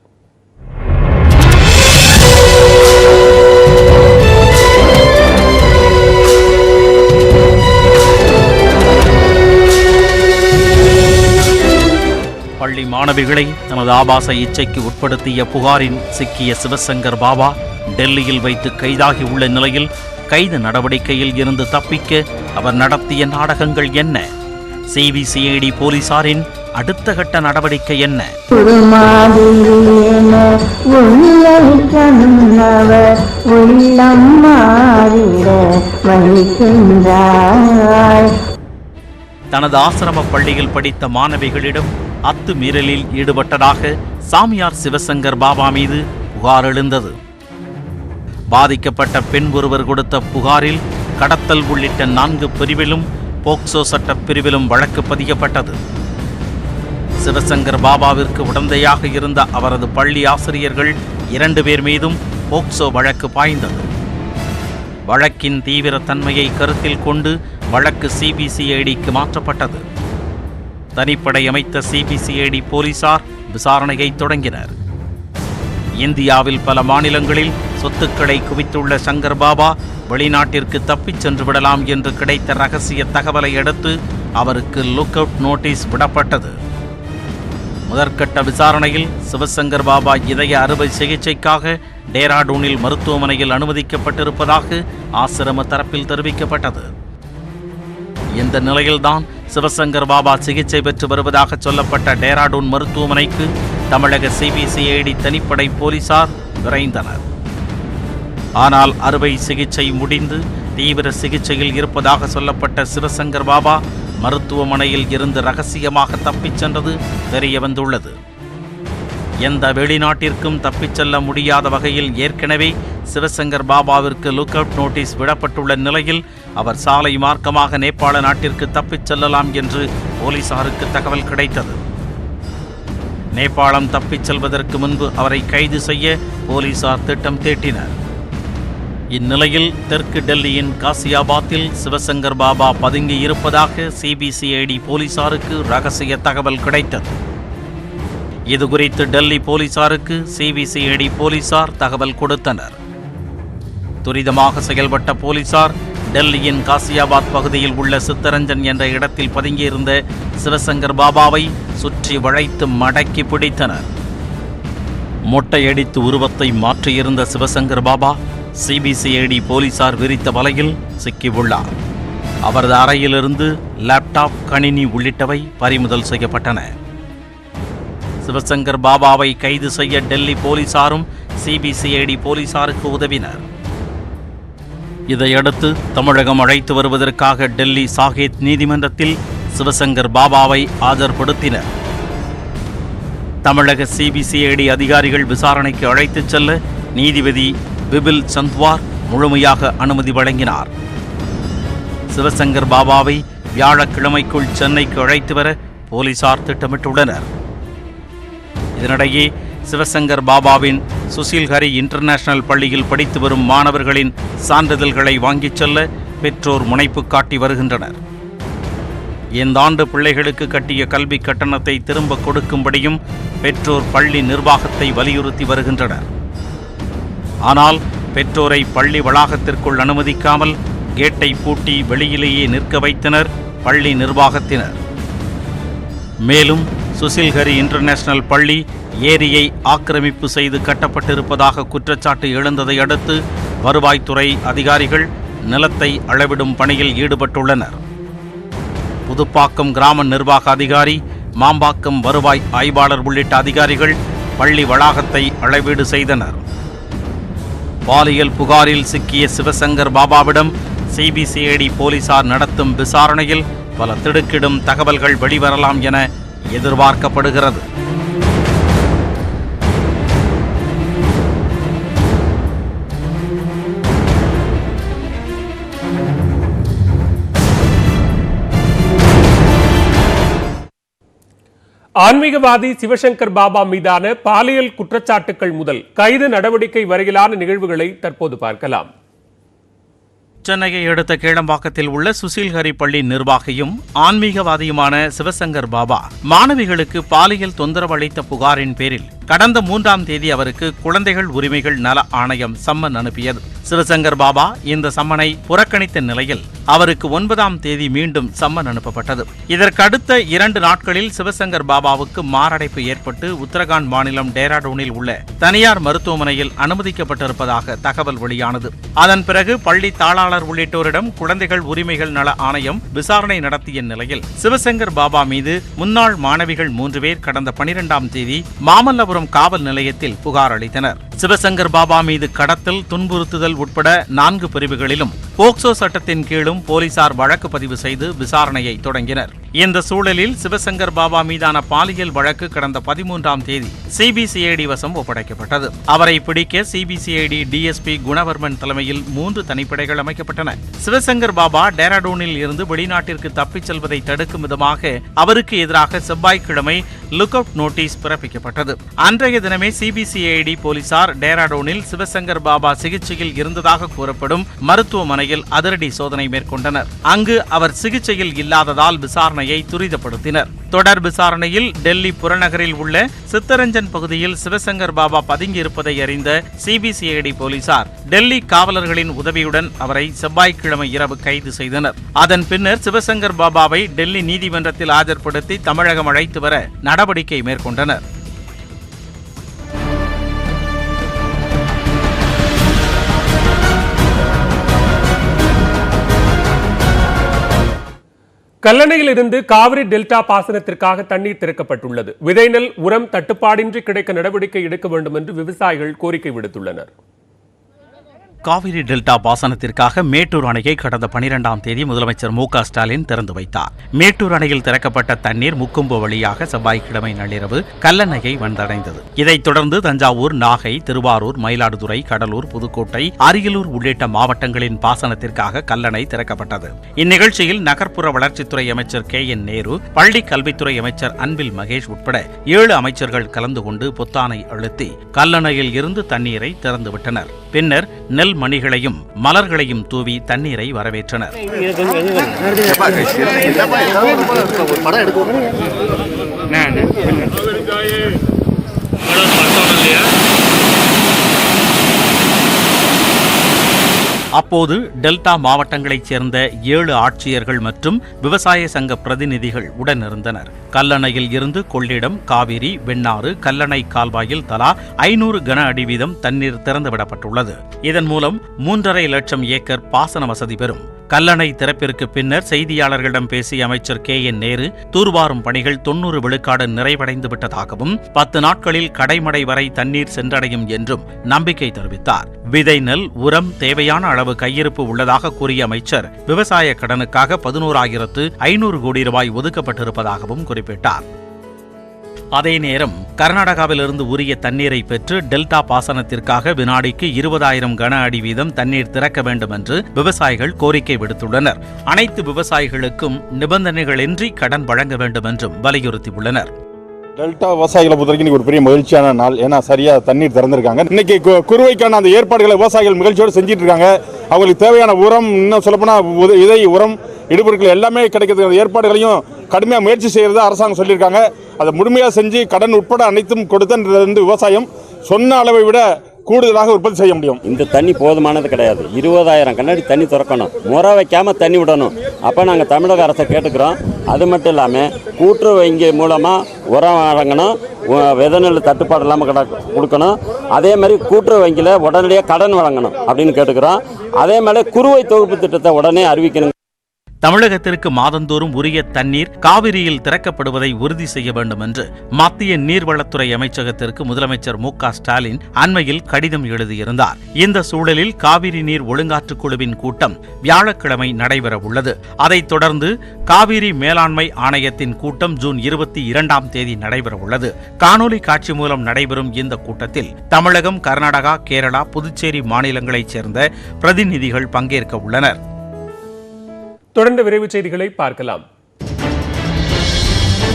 Speaker 4: பள்ளி மாணவிகளை தனது ஆபாச இச்சைக்கு உட்படுத்திய புகாரின் சிக்கிய சிவசங்கர் பாபா டெல்லியில் வைத்து கைதாகி உள்ள நிலையில் கைது நடவடிக்கையில் இருந்து தப்பிக்க அவர் நடத்திய நாடகங்கள் என்ன? சிபிசிஐடி போலீசாரின் அடுத்த கட்ட நடவடிக்கை என்ன? தனது ஆசிரம பள்ளியில் படித்த மாணவிகளிடம் அத்துமீறலில் ஈடுபட்டதாக சாமியார் சிவசங்கர் பாபா மீது புகார் எழுந்தது. பாதிக்கப்பட்ட பெண் ஒருவர் கொடுத்த புகாரில் கடத்தல் உள்ளிட்ட 4 பிரிவிலும் போக்சோ சட்ட பிரிவிலும் வழக்கு பதியப்பட்டது. சிவசங்கர் பாபாவிற்கு உடந்தையாக இருந்த அவரது பள்ளி ஆசிரியர்கள் 2 பேர் மீதும் போக்சோ வழக்கு பாய்ந்தது. வழக்கின் தீவிர தன்மையை கருத்தில் கொண்டு வழக்கு சிபிசிஐடிக்கு மாற்றப்பட்டது. தனிப்படை அமைத்த சிபிசிஐடி போலீசார் விசாரணையை தொடங்கினர். இந்தியாவில் பல மாநிலங்களில் சொத்துக்களை குவித்துள்ள சங்கர் பாபா வெளிநாட்டிற்கு தப்பிச் சென்று விடலாம் என்று கிடைத்த ரகசிய தகவலை அடுத்து அவருக்கு லுக் அவுட் நோட்டீஸ் விடப்பட்டது. முதற்கட்ட விசாரணையில் சிவசங்கர் பாபா இதய அறுவை சிகிச்சைக்காக டேராடூனில் மருத்துவமனையில் அனுமதிக்கப்பட்டிருப்பதாக ஆசிரம தரப்பில் தெரிவிக்கப்பட்டது. இந்த நிலையில்தான் சிவசங்கர் பாபா சிகிச்சை பெற்று வருவதாக சொல்லப்பட்ட டேராடூன் மருத்துவமனைக்கு தமிழக சிபிசிஐடி தனிப்படை போலீசார் விரைந்தனர். ஆனால் அறுவை சிகிச்சை முடிந்து தீவிர சிகிச்சையில் இருப்பதாக சொல்லப்பட்ட சிவசங்கர் பாபா மருத்துவமனையில் இருந்து ரகசியமாக தப்பிச் சென்றது தெரிய வந்துள்ளது. எந்த வெளிநாட்டிற்கும் தப்பிச் செல்ல முடியாத வகையில் ஏற்கனவே சிவசங்கர் பாபாவிற்கு லுக் அவுட் நோட்டீஸ் விடப்பட்டுள்ள நிலையில் அவர் சாலை மார்க்கமாக நேபாள நாட்டிற்கு தப்பிச் செல்லலாம் என்று போலீசாருக்கு தகவல் கிடைத்தது. நேபாளம் தப்பிச் செல்வதற்கு முன்பு அவரை கைது செய்ய போலீசார் திட்டம் தீட்டினர். இந்நிலையில் தெற்கு டெல்லியின் காசியாபாத்தில் சிவசங்கர் பாபா பதுங்கி இருப்பதாக சிபிசிஐடி போலீசாருக்கு ரகசிய தகவல் கிடைத்தது. இதுகுறித்து டெல்லி போலீசாருக்கு சிபிசிஐடி போலீசார் தகவல் கொடுத்தனர். துரிதமாக செயல்பட்ட போலீசார் டெல்லியின் காசியாபாத் பகுதியில் உள்ள சித்தரஞ்சன் என்ற இடத்தில் பதுங்கியிருந்த சிவசங்கர் பாபாவை சுற்றி வளைத்து மடக்கி பிடித்தனர். மொட்டையடித்து உருவத்தை மாற்றியிருந்த சிவசங்கர் பாபா சிபிசிஐடி போலீசார் விரித்த வலையில் சிக்கியுள்ளார். அவரது அறையிலிருந்து லேப்டாப், கணினி உள்ளிட்டவை பறிமுதல் செய்யப்பட்டன. சிவசங்கர் பாபாவை கைது செய்ய டெல்லி போலீசாரும் சிபிசிஐடி போலீசாருக்கு உதவினர். இதையடுத்து தமிழகம் அழைத்து வருவதற்காக டெல்லி சாகேத் நீதிமன்றத்தில் சிவசங்கர் பாபாவை ஆஜர்படுத்தினர். தமிழக சிபிசிஐடி அதிகாரிகள் விசாரணைக்கு அழைத்துச் செல்ல நீதிபதி பிபில் சந்த்வார் முழுமையாக அனுமதி வழங்கினார். சிவசங்கர் பாபாவை வியாழக்கிழமைக்குள் சென்னைக்கு அழைத்து வர போலீசார் திட்டமிட்டுள்ளனர். இதனிடையே சிவசங்கர் பாபாவின் சுசில்ஹரி இன்டர்நேஷனல் பள்ளியில் படித்து வரும் மாணவர்களின் சான்றிதழ்களை வாங்கிச் செல்ல பெற்றோர் முனைப்பு காட்டி வருகின்றனர். இந்த ஆண்டு பிள்ளைகளுக்கு கட்டிய கல்வி கட்டணத்தை திரும்ப கொடுக்கும்படியும் பெற்றோர் பள்ளி நிர்வாகத்தை வலியுறுத்தி வருகின்றனர். ஆனால் பெற்றோரை பள்ளி வளாகத்திற்குள் அனுமதிக்காமல் கேட்டை பூட்டி வெளியிலேயே நிற்க வைத்தனர் பள்ளி நிர்வாகத்தினர். மேலும் சுசில்ஹரி இன்டர்நேஷனல் பள்ளி ஏரியை ஆக்கிரமிப்பு செய்து கட்டப்பட்டிருப்பதாக குற்றச்சாட்டு எழுந்ததை அடுத்து வருவாய்த்துறை அதிகாரிகள் நிலத்தை அளவிடும் பணியில் ஈடுபட்டுள்ளனர். புதுப்பாக்கம் கிராம நிர்வாக அதிகாரி, மாம்பாக்கம் வருவாய் ஆய்வாளர் உள்ளிட்ட அதிகாரிகள் பள்ளி வளாகத்தை அளவீடு செய்தனர். பாலியல் புகாரில் சிக்கிய சிவசங்கர் பாபாவிடம் சிபிசிஐடி போலீசார் நடத்தும் விசாரணையில் பல திடுக்கிடும் தகவல்கள் வெளிவரலாம் என எதிர்பார்க்கப்படுகிறது.
Speaker 1: ஆன்மீகவாதி சிவசங்கர் பாபா மீதான பாலியல் குற்றச்சாட்டுகள் முதல் கைது நடவடிக்கை வரையிலான நிகழ்வுகளை தற்போது பார்க்கலாம்.
Speaker 4: சென்னையை அடுத்த கேளம்பாக்கத்தில் உள்ள சுசில்ஹரி பள்ளி நிர்வாகியும் ஆன்மீகவாதியுமான சிவசங்கர் பாபா மாணவிகளுக்கு பாலியல் தொந்தரவு அளித்த புகாரின் பேரில் கடந்த 3ஆம் தேதி அவருக்கு குழந்தைகள் உரிமைகள் நல ஆணையம் சம்மன் அனுப்பியது. சிவசங்கர் பாபா இந்த சம்மனை புறக்கணித்த நிலையில் அவருக்கு 9ஆம் தேதி மீண்டும் சம்மன் அனுப்பப்பட்டது. இதற்கடுத்த 2 நாட்களில் சிவசங்கர் பாபாவுக்கு மாரடைப்பு ஏற்பட்டு உத்தரகாண்ட் மாநிலம் டேராடூனில் உள்ள தனியார் மருத்துவமனையில் அனுமதிக்கப்பட்டிருப்பதாக தகவல் வெளியானது. அதன் பிறகு பள்ளி தாளாளர் உள்ளிட்டோரிடம் குழந்தைகள் உரிமைகள் நல ஆணையம் விசாரணை நடத்திய நிலையில் சிவசங்கர் பாபா மீது முன்னாள் மாணவிகள் 3 பேர் கடந்த 12ஆம் தேதி மாமல்லபுரம் காவல் நிலையத்தில் புகார் அளித்தனர். சிவசங்கர் பாபா மீது கடத்தல், துன்புறுத்துதல் உட்பட 4 பிரிவுகளிலும் போக்சோ சட்டத்தின் கீழும் போலீசார் வழக்கு பதிவு செய்து விசாரணையை தொடங்கினர். இந்த சூழலில் சிவசங்கர் பாபா மீதான பாலியல் வழக்கு கடந்த 13ஆம் தேதி சிபிசிஐடி வசம் ஒப்படைக்கப்பட்டது. அவரை பிடிக்க சிபிசிஐடி டிஎஸ்பி குணவர்மன் தலைமையில் 3 தனிப்படைகள் அமைக்கப்பட்டன. சிவசங்கர் பாபா டேராடூனில் இருந்து வெளிநாட்டிற்கு தப்பிச் செல்வதை தடுக்கும் விதமாக அவருக்கு எதிராக செவ்வாய்க்கிழமை லுக் அவுட் நோட்டீஸ் பிறப்பிக்கப்பட்டது. அன்றைய தினமே சிபிசிஐடி போலீசார் டேராடூனில் சிவசங்கர் பாபா சிகிச்சையில் இருந்ததாக கூறப்படும் மருத்துவமனையில் அதிரடி சோதனை மேற்கொண்டனர். அங்கு அவர் சிகிச்சையில் இல்லாததால் விசாரணையை துரிதப்படுத்தினர். தொடர் விசாரணையில் டெல்லி புறநகரில் உள்ள சித்தரஞ்சன் பகுதியில் சிவசங்கர் பாபா பதுங்கியிருப்பதை அறிந்த சிபிசிஐடி போலீசார் டெல்லி காவலர்களின் உதவியுடன் அவரை செவ்வாய்க்கிழமை இரவு கைது செய்தனர். அதன் பின்னர் சிவசங்கர் பாபாவை டெல்லி நீதிமன்றத்தில் ஆஜர்படுத்தி தமிழகம் அழைத்து வர நடவடிக்கை மேற்கொண்டனர்.
Speaker 1: கல்லணையில் இருந்து காவிரி டெல்டா பாசனத்திற்காக தண்ணீர் திறக்கப்பட்டுள்ளது. விதை நெல் உரம் தட்டுப்பாடின்றி கிடைக்க நடவடிக்கை எடுக்க வேண்டும் என்று விவசாயிகள் கோரிக்கை விடுத்துள்ளனர்.
Speaker 4: காவிரி டெல்டா பாசனத்திற்காக மேட்டூர் அணையை கடந்த 12ஆம் தேதி முதலமைச்சர் மு.க.ஸ்டாலின் திறந்து வைத்தார். மேட்டூர் அணையில் திறக்கப்பட்ட தண்ணீர் முக்கொம்பு வழியாக செவ்வாய்க்கிழமை நள்ளிரவு கல்லணையை வந்தடைந்தது. இதைத் தொடர்ந்து தஞ்சாவூர், நாகை, திருவாரூர், மயிலாடுதுறை, கடலூர், புதுக்கோட்டை, அரியலூர் உள்ளிட்ட மாவட்டங்களின் பாசனத்திற்காக கல்லணை திறக்கப்பட்டது. இந்நிகழ்ச்சியில் நகர்ப்புற வளர்ச்சித்துறை அமைச்சர் K.N. நேரு, பள்ளிக் கல்வித்துறை அமைச்சர் அன்பில் மகேஷ் உட்பட 7 அமைச்சர்கள் கலந்து கொண்டு பொத்தானை அழுத்தி கல்லணையில் இருந்து தண்ணீரை திறந்துவிட்டனர். பின்னர் நெல் மணிகளையும் மலர்களையும் தூவி தண்ணீரை வரவேற்றனர். அப்போது டெல்டா மாவட்டங்களைச் சேர்ந்த 7 ஆட்சியர்கள் மற்றும் விவசாய சங்க பிரதிநிதிகள் உடனிருந்தனர். கல்லணையில் இருந்து கொள்ளிடம், காவிரி, வெண்ணாறு, கல்லணை கால்வாயில் தலா 500 கன அடி வீதம் தண்ணீர் திறந்துவிடப்பட்டுள்ளது. இதன் மூலம் 3.5 லட்சம் ஏக்கர் பாசன வசதி பெறும். கல்லணை திறப்பிற்கு பின்னர் செய்தியாளர்களிடம் பேசிய அமைச்சர் K.N. நேரு, தூர்வாரும் பணிகள் 90 விழுக்காடு நிறைவடைந்து விட்டதாகவும் 10 நாட்களில் கடைமடை வரை தண்ணீர் சென்றடையும் என்றும் நம்பிக்கை தெரிவித்தார். விதை நெல், உரம் தேவையான அளவு கையிருப்பு உள்ளதாக கூறிய அமைச்சர், விவசாய கடனுக்காக 11,500 கோடி ரூபாய் ஒதுக்கப்பட்டிருப்பதாகவும் குறிப்பிட்டார். அதே நேரம் கர்நாடகாவிலிருந்து உரிய தண்ணீரை பெற்று டெல்டா பாசனத்திற்காக வினாடிக்கு 20,000 கன அடி வீதம் தண்ணீர் திறக்க வேண்டும் என்று விவசாயிகள் கோரிக்கை விடுத்துள்ளனர். அனைத்து விவசாயிகளுக்கும் நிபந்தனைகளின்றி கடன் வழங்க வேண்டும் என்றும் வலியுறுத்தியுள்ளனர்.
Speaker 11: டெல்டா விவசாயிகளை பொறுத்த வரைக்கும் ஒரு பெரிய மகிழ்ச்சியான நாள். ஏன்னா சரியா தண்ணீர் திறந்திருக்காங்க. இன்னைக்கு குறுவைக்கான அந்த ஏற்பாடுகளை விவசாயிகள் மகிழ்ச்சியோடு செஞ்சிட்டு இருக்காங்க. அவங்களுக்கு தேவையான உரம், இன்னும் சொல்லப்போனால் விதை, உரம், இடுபொருட்கள் எல்லாமே கிடைக்கிறதுக்கு ஏற்பாடுகளையும் கடுமையாக முயற்சி செய்யறதா அரசாங்கம் சொல்லியிருக்காங்க. அதை முழுமையாக செஞ்சு கடன் உட்பட அனைத்தும் கொடுத்து விவசாயம் சொன்ன அளவை விட கூடுதலாக உற்பத்தி செய்ய முடியும்.
Speaker 12: இந்த தண்ணி போதுமானது கிடையாது. 20,000 கண்ணாடி தண்ணி திறக்கணும், முறை வைக்காம தண்ணி விடணும். அப்போ நாங்கள் தமிழக அரசை கேட்டுக்கிறோம். அது மட்டும் இல்லாமல் கூட்டுறவு வங்கி மூலமாக உரம் வழங்கணும், விதை நெல் தட்டுப்பாடு இல்லாமல் கொடுக்கணும். அதே மாதிரி கூட்டுறவு வங்கியில் உடனடியாக கடன் வழங்கணும் அப்படின்னு கேட்டுக்கிறோம். அதே மாதிரி குறுவை தொகுப்பு திட்டத்தை உடனே அறிவிக்கணும்.
Speaker 4: தமிழகத்திற்கு மாதந்தோறும் உரிய தண்ணீர் காவிரியில் திறக்கப்படுவதை உறுதி செய்ய வேண்டும் என்று மத்திய நீர்வளத்துறை அமைச்சகத்திற்கு முதலமைச்சர் மு.க.ஸ்டாலின் அண்மையில் கடிதம் எழுதியிருந்தார். இந்த சூழலில் காவிரி நீர் ஒழுங்காற்றுக் குழுவின் கூட்டம் வியாழக்கிழமை நடைபெற உள்ளது. அதைத் தொடர்ந்து காவிரி மேலாண்மை ஆணையத்தின் கூட்டம் ஜூன் 22ஆம் தேதி நடைபெற உள்ளது. காணொலி காட்சி மூலம் நடைபெறும் இந்த கூட்டத்தில் தமிழகம், கர்நாடகா, கேரளா, புதுச்சேரி மாநிலங்களைச் சேர்ந்த பிரதிநிதிகள் பங்கேற்க உள்ளனர்.
Speaker 1: தொடர்ந்து விரைவுச் செய்திகளை பார்க்கலாம்.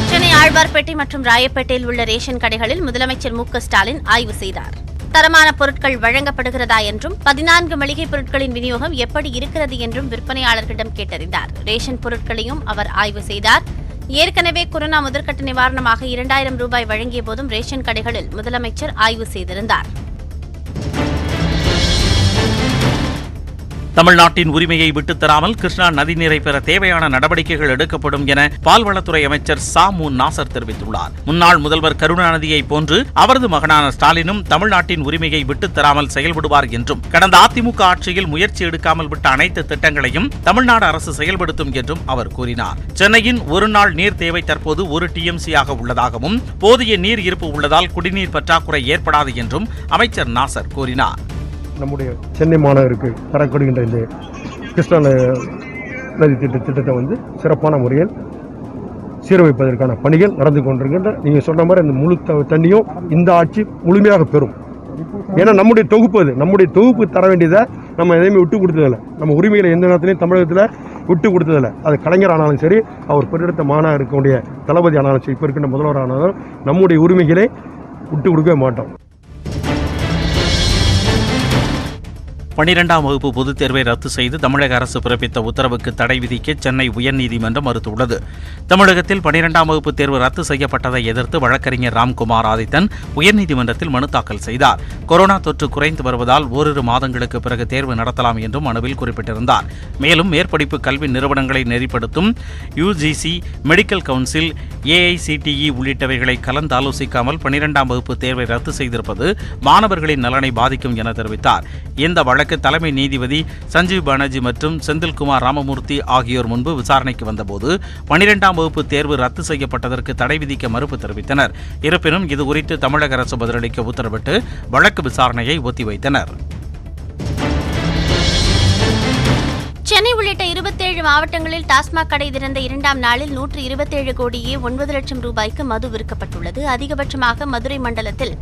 Speaker 3: சென்னை ஆழ்வார்பேட்டை மற்றும் ராயப்பேட்டையில் உள்ள ரேஷன் கடைகளில் முதலமைச்சர் மு.க.ஸ்டாலின் ஆய்வு செய்தார். தரமான பொருட்கள் வழங்கப்படுகிறதா என்றும் 14 மளிகை பொருட்களின் விநியோகம் எப்படி இருக்கிறது என்றும் விற்பனையாளர்களிடம் கேட்டறிந்தார். ரேஷன் பொருட்களையும் அவர் ஆய்வு செய்தார். ஏற்கனவே கொரோனா முதற்கட்ட நிவாரணமாக 2,000 ரூபாய் வழங்கிய போதும் ரேஷன் கடைகளில் முதலமைச்சர் ஆய்வு செய்திருந்தார்.
Speaker 4: தமிழ்நாட்டின் உரிமையை விட்டுத்தராமல் கிருஷ்ணா நதிநீரை பெற தேவையான நடவடிக்கைகள் எடுக்கப்படும் என பால்வளத்துறை அமைச்சர் ச.மு. நாசர் தெரிவித்துள்ளார். முன்னாள் முதல்வர் கருணாநிதியை போன்று அவரது மகனான ஸ்டாலினும் தமிழ்நாட்டின் உரிமையை விட்டுத்தராமல் செயல்படுவார் என்றும், கடந்த அதிமுக ஆட்சியில் முயற்சி எடுக்காமல் விட்ட அனைத்து திட்டங்களையும் தமிழ்நாடு அரசு செயல்படுத்தும் என்றும் அவர் கூறினார். சென்னையின் ஒரு நாள் நீர் தேவை தற்போது 1 TMC-ஆக உள்ளதாகவும், போதிய நீர் இருப்பு உள்ளதால் குடிநீர் பற்றாக்குறை ஏற்படாது என்றும் அமைச்சர் நாசர் கூறினார்.
Speaker 13: நம்முடைய சென்னை மாநகருக்கு தரப்படுகின்ற இந்த கிருஷ்ணா நதி திட்டத்தை சிறப்பான முறையில் சீரமைப்பதற்கான பணிகள் நடந்து கொண்டிருக்கின்ற, நீங்கள் சொன்ன மாதிரி அந்த முழு தண்ணியும் இந்த ஆட்சி முழுமையாக பெறும். ஏன்னா நம்முடைய தொகுப்பு அது, நம்முடைய தொகுப்பு தர வேண்டியதை நம்ம எதையுமே விட்டு கொடுத்ததில்லை. நம்ம உரிமைகளை எந்த நேரத்திலையும் தமிழகத்தில் விட்டு கொடுத்ததில்லை. அது கலைஞர் ஆனாலும் சரி, அவர் பெற்றெடுத்த மாநாடு இருக்கக்கூடிய தளபதி ஆனாலும் சரி, இப்போ இருக்கின்ற முதல்வர் ஆனாலும் நம்முடைய உரிமைகளை விட்டு கொடுக்கவே மாட்டோம்.
Speaker 4: 12ஆம் வகுப்பு பொதுத் தேர்வை ரத்து செய்து தமிழக அரசு பிறப்பித்த உத்தரவுக்கு தடை விதிக்க சென்னை உயர்நீதிமன்றம் மறுத்துள்ளது. தமிழகத்தில் 12ஆம் வகுப்பு தேர்வு ரத்து செய்யப்பட்டதை எதிர்த்து வழக்கறிஞர் ராம்குமார் ஆதித்தன் உயர்நீதிமன்றத்தில் மனு தாக்கல் செய்தார். கொரோனா தொற்று குறைந்து வருவதால் ஓரிரு மாதங்களுக்கு பிறகு தேர்வு நடத்தலாம் என்றும் மனுவில் குறிப்பிட்டிருந்தார். மேலும் மேற்படிப்பு கல்வி நிறுவனங்களை நெறிப்படுத்தும் யுஜிசி, மெடிக்கல் கவுன்சில், ஏஐசிடிஇ உள்ளிட்டவைகளை கலந்தாலோசிக்காமல் 12ஆம் வகுப்பு தேர்வை ரத்து செய்திருப்பது மாணவர்களின் நலனை பாதிக்கும் என தெரிவித்தார். இந்த வழக்கு தலைமை நீதிபதி சஞ்சீவ் பானர்ஜி மற்றும் செந்தில்குமார் ராமமூர்த்தி ஆகியோர் முன்பு விசாரணைக்கு வந்தபோது 12ஆம் வகுப்பு தேர்வு ரத்து செய்யப்பட்டதற்கு தடை விதிக்க மறுப்பு தெரிவித்தனர். இருப்பினும் இதுகுறித்து தமிழக அரசு பதிலளிக்க உத்தரவிட்டு வழக்கு விசாரணையை ஒத்திவைத்தனர்.
Speaker 3: சென்னை உள்ளிட்ட 27 மாவட்டங்களில் டாஸ்மாக் கடை திறந்த 2ஆம் நாளில் 127 கோடியே 9 லட்சம் ரூபாய்க்கு மது விற்கப்பட்டுள்ளது. அதிகபட்சமாக மதுரை மண்டலத்தில்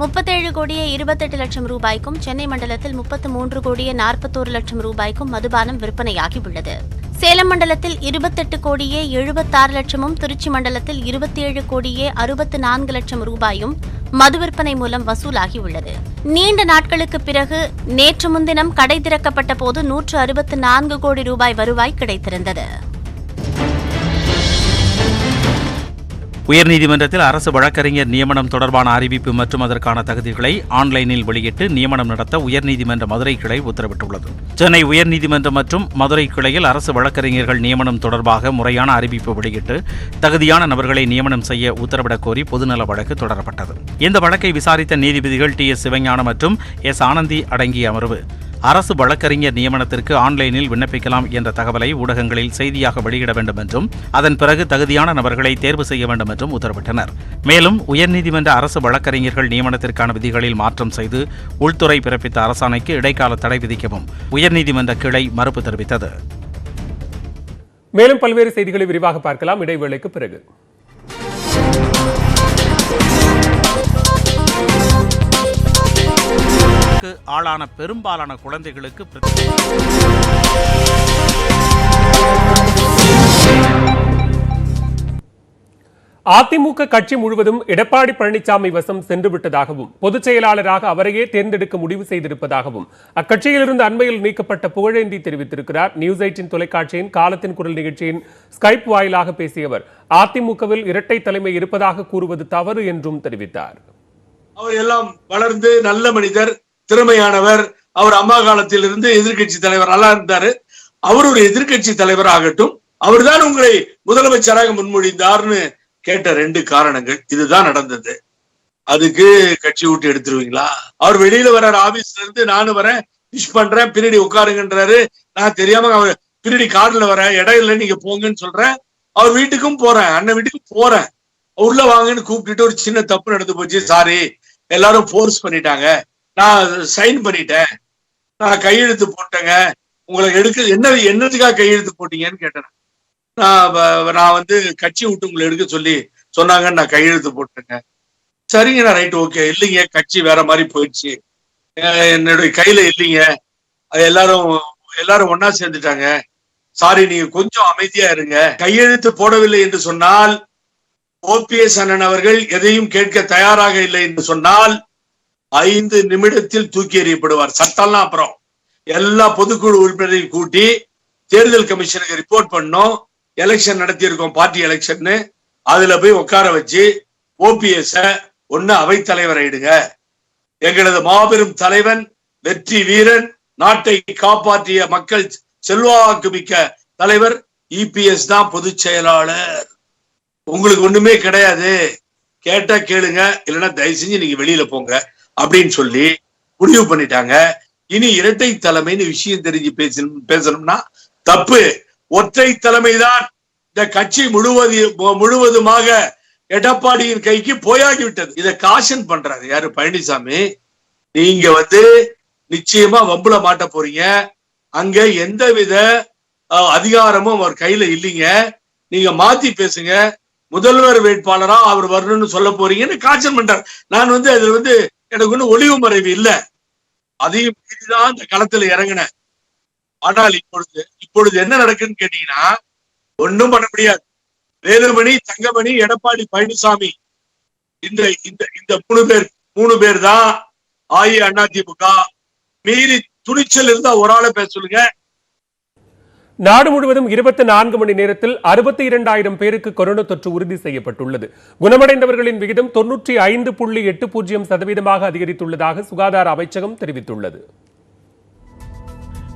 Speaker 3: 37 கோடியே 28 லட்சம் ரூபாய்க்கும், சென்னை மண்டலத்தில் 33 கோடியே 41 லட்சம் ரூபாய்க்கும் மதுபானம் விற்பனையாகியுள்ளது. சேலம் மண்டலத்தில் 28 கோடியே 76 லட்சமும், திருச்சி மண்டலத்தில் 27 கோடியே 64 லட்சம் ரூபாயும் மது விற்பனை மூலம் வசூலாகியுள்ளது. நீண்ட நாட்களுக்கு பிறகு நேற்று முன்தினம் கடை திறக்கப்பட்ட போது 164 கோடி ரூபாய் வருவாய் கிடைத்திருந்தது.
Speaker 4: உயர்நீதிமன்றத்தில் அரசு வழக்கறிஞர் நியமனம் தொடர்பான அறிவிப்பு மற்றும் அதற்கான தகுதிகளை ஆன்லைனில் வெளியிட்டு நியமனம் நடத்த உயர்நீதிமன்ற மதுரை கிளை உத்தரவிட்டுள்ளது. சென்னை உயர்நீதிமன்றம் மற்றும் மதுரை கிளையில் அரசு வழக்கறிஞர்கள் நியமனம் தொடர்பாக முறையான அறிவிப்பு வெளியிட்டு தகுதியான நபர்களை நியமனம் செய்ய உத்தரவிடக் கோரி பொதுநல வழக்கு தொடரப்பட்டது. இந்த வழக்கை விசாரித்த நீதிபதிகள் டி.எஸ். சிவஞானம் மற்றும் எஸ். ஆனந்தி அடங்கிய அமர்வு அரசு வழக்கறிஞர் நியமனத்திற்கு ஆன்லைனில் விண்ணப்பிக்கலாம் என்ற தகவலை ஊடகங்களில் செய்தியாக வெளியிட வேண்டும் என்றும் அதன் பிறகு தகுதியான நபர்களை தேர்வு செய்ய வேண்டும் என்றும் உத்தரவிட்டனர். மேலும் உயர்நீதிமன்ற அரசு வழக்கறிஞர்கள் நியமனத்திற்கான விதிகளில் மாற்றம் செய்து உள்துறை பிறப்பித்த அரசாணைக்கு இடைக்கால தடை விதிக்கவும் உயர்நீதிமன்ற கிளை மறுப்பு தெரிவித்தது.
Speaker 1: மேலும் பல்வேறு செய்திகளை விரிவாக பார்க்கலாம் இடைவேளைக்கு பிறகு.
Speaker 4: ஆளான பெரும்பாலான குழந்தைகளுக்கு
Speaker 1: அதிமுக கட்சி முழுவதும் எடப்பாடி பழனிசாமி வசம் சென்றுவிட்டதாகவும் பொதுச் செயலாளராக அவரையே தேர்ந்தெடுக்க முடிவு செய்திருப்பதாகவும் அக்கட்சியிலிருந்து அண்மையில் நீக்கப்பட்ட புகழேந்தி தெரிவித்திருக்கிறார். நியூஸ் 18 தொலைக்காட்சியின் காலத்தின் குரல் நிகழ்ச்சியின் ஸ்கைப் வாயிலாக பேசிய அவர் அதிமுகவில் இரட்டை தலைமை இருப்பதாக கூறுவது தவறு என்றும் தெரிவித்தார்.
Speaker 14: அவர் எல்லாம் வளர்ந்து நல்ல மனிதர், திறமையானவர். அவர் அம்மா காலத்தில் இருந்து எதிர்கட்சி தலைவர் நல்லா இருந்தாரு. அவர் ஒரு எதிர்கட்சி தலைவர் ஆகட்டும், அவர்தான் உங்களை முதலமைச்சராக முன்மொழிந்தார்னு கேட்ட 2 காரணங்கள் இதுதான் நடந்தது. அதுக்கு கட்சி விட்டு எடுத்துருவீங்களா? அவர் வெளியில வர்றாரு, ஆபீஸ்ல இருந்து நானும் வரேன், விஷ் பண்றேன், பின்னாடி உட்காருங்கன்றாரு. நான் தெரியாம அவர் பின்னாடி கார்ல வரேன், இடம் இல்லை நீங்க போங்கன்னு சொல்றேன். அவர் வீட்டுக்கும் போறேன், அண்ணன் வீட்டுக்கும் போறேன். உள்ள வாங்கன்னு கூப்பிட்டுட்டு ஒரு சின்ன தப்பு நடந்து போச்சு, சாரி எல்லாரும் போர்ஸ் பண்ணிட்டாங்க, நான் சைன் பண்ணிட்டேன், நான் கையெழுத்து போட்டேங்க, உங்களை என்னதுக்காக கையெழுத்து போட்டீங்கன்னு கேட்டேன். நான் கட்சி விட்டு உங்களை எடுக்க சொல்லி சொன்னாங்கன்னு நான் கையெழுத்து போட்டேங்க. சரிங்க, நான் ரைட், ஓகே. இல்லைங்க, கட்சி வேற மாதிரி போயிடுச்சு, என்னுடைய கையில இல்லைங்க, எல்லாரும் ஒன்னா சேர்ந்துட்டாங்க, சாரி, நீங்க கொஞ்சம் அமைதியா இருங்க. கையெழுத்து போடவில்லை என்று சொன்னால், ஓபிஎஸ் அண்ணன் அவர்கள் எதையும் கேட்க தயாராக இல்லை என்று சொன்னால் 5 நிமிடத்தில் தூக்கி எறியப்படுவார். சட்டம்லாம் அப்புறம் எல்லா பொதுக்குழு உறுப்பினரையும் கூட்டி தேர்தல் கமிஷனுக்கு ரிப்போர்ட் பண்ணோம். எலெக்ஷன் நடத்தியிருக்கோம், பார்ட்டி எலெக்ஷன். அதுல போய் உட்கார வச்சு ஓபிஎஸ் ஒன்னு அவைத்தலைவர் ஆயிடுங்க, எங்களது மாபெரும் தலைவன், வெற்றி வீரன், நாட்டை காப்பாற்றிய மக்கள் செல்வாக்கு மிக்க தலைவர் இபிஎஸ் தான் பொதுச் செயலாளர், உங்களுக்கு ஒண்ணுமே கிடையாது, கேட்டா கேளுங்க, இல்லைன்னா தயவு செஞ்சு நீங்க வெளியில போங்க அப்படின்னு சொல்லி முடிவு பண்ணிட்டாங்க. இனி இரட்டை தலைமைன்னு விஷயம் தெரிஞ்சு பேசணும்னா தப்பு. ஒற்றை தலைமைதான் இந்த கட்சி முழுவதுமாக எடப்பாடியின் கைக்கு போயாகிவிட்டது. இதை காஷன் பண்றாரு யாரு? பழனிசாமி. நீங்க நிச்சயமா வம்புல மாட்ட போறீங்க, அங்க எந்தவித அதிகாரமும் அவர் கையில இல்லைங்க, நீங்க மாத்தி பேசுங்க, முதல்வர் வேட்பாளரா அவர் வரணும்னு சொல்ல போறீங்கன்னு காய்ச்சல் பண்றாரு. நான் அதுல எனக்கு ஒன்னும் ஒளிவு மறைவு இல்லை, அதையும் மீறிதான் இந்த களத்துல இறங்கினேன். ஆனால் இப்பொழுது என்ன நடக்குன்னு கேட்டீங்கன்னா ஒன்னும் பண்ண முடியாது. வேலுமணி, தங்கமணி, எடப்பாடி பழனிசாமி இந்த 3 பேர் தான் அதிமுக. மீறி துணிச்சல் இருந்தா ஒரு ஆளை பேச சொல்லுங்க.
Speaker 1: நாடு முழுவதும் 24 மணி நேரத்தில் 62,000 பேருக்கு கொரோனா தொற்று உறுதி செய்யப்பட்டுள்ளது. குணமடைந்தவர்களின் விகிதம் 95.80% அதிகரித்துள்ளதாக சுகாதார அமைச்சகம் தெரிவித்துள்ளது.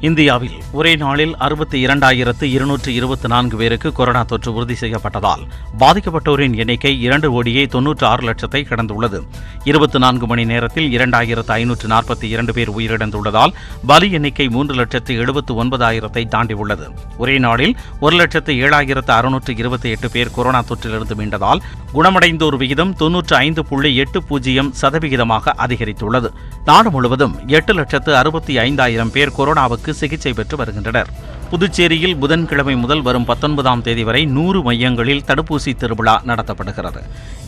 Speaker 4: இந்தியாவில் ஒரே நாளில் 62,224 பேருக்கு கொரோனா தொற்று உறுதி செய்யப்பட்டதால் பாதிக்கப்பட்டோரின் எண்ணிக்கை 2,96,00,000 கடந்துள்ளது. 24 மணி நேரத்தில் 2,542 பேர் உயிரிழந்துள்ளதால் பலி எண்ணிக்கை 3,79,000 தாண்டியுள்ளது. ஒரே நாளில் 1,07,628 பேர் கொரோனா தொற்றிலிருந்து மீண்டதால் குணமடைந்தோர் விகிதம் 95.80% அதிகரித்துள்ளது. நாடு முழுவதும் 8,65,000 பேர் கொரோனாவுக்கு சிகிச்சை பெற்று வருகின்றனர். புதுச்சேரியில் புதன்கிழமை முதல் வரும் 19ஆம் தேதி வரை 100 மையங்களில் தடுப்பூசி திருவிழா நடத்தப்படுகிறது.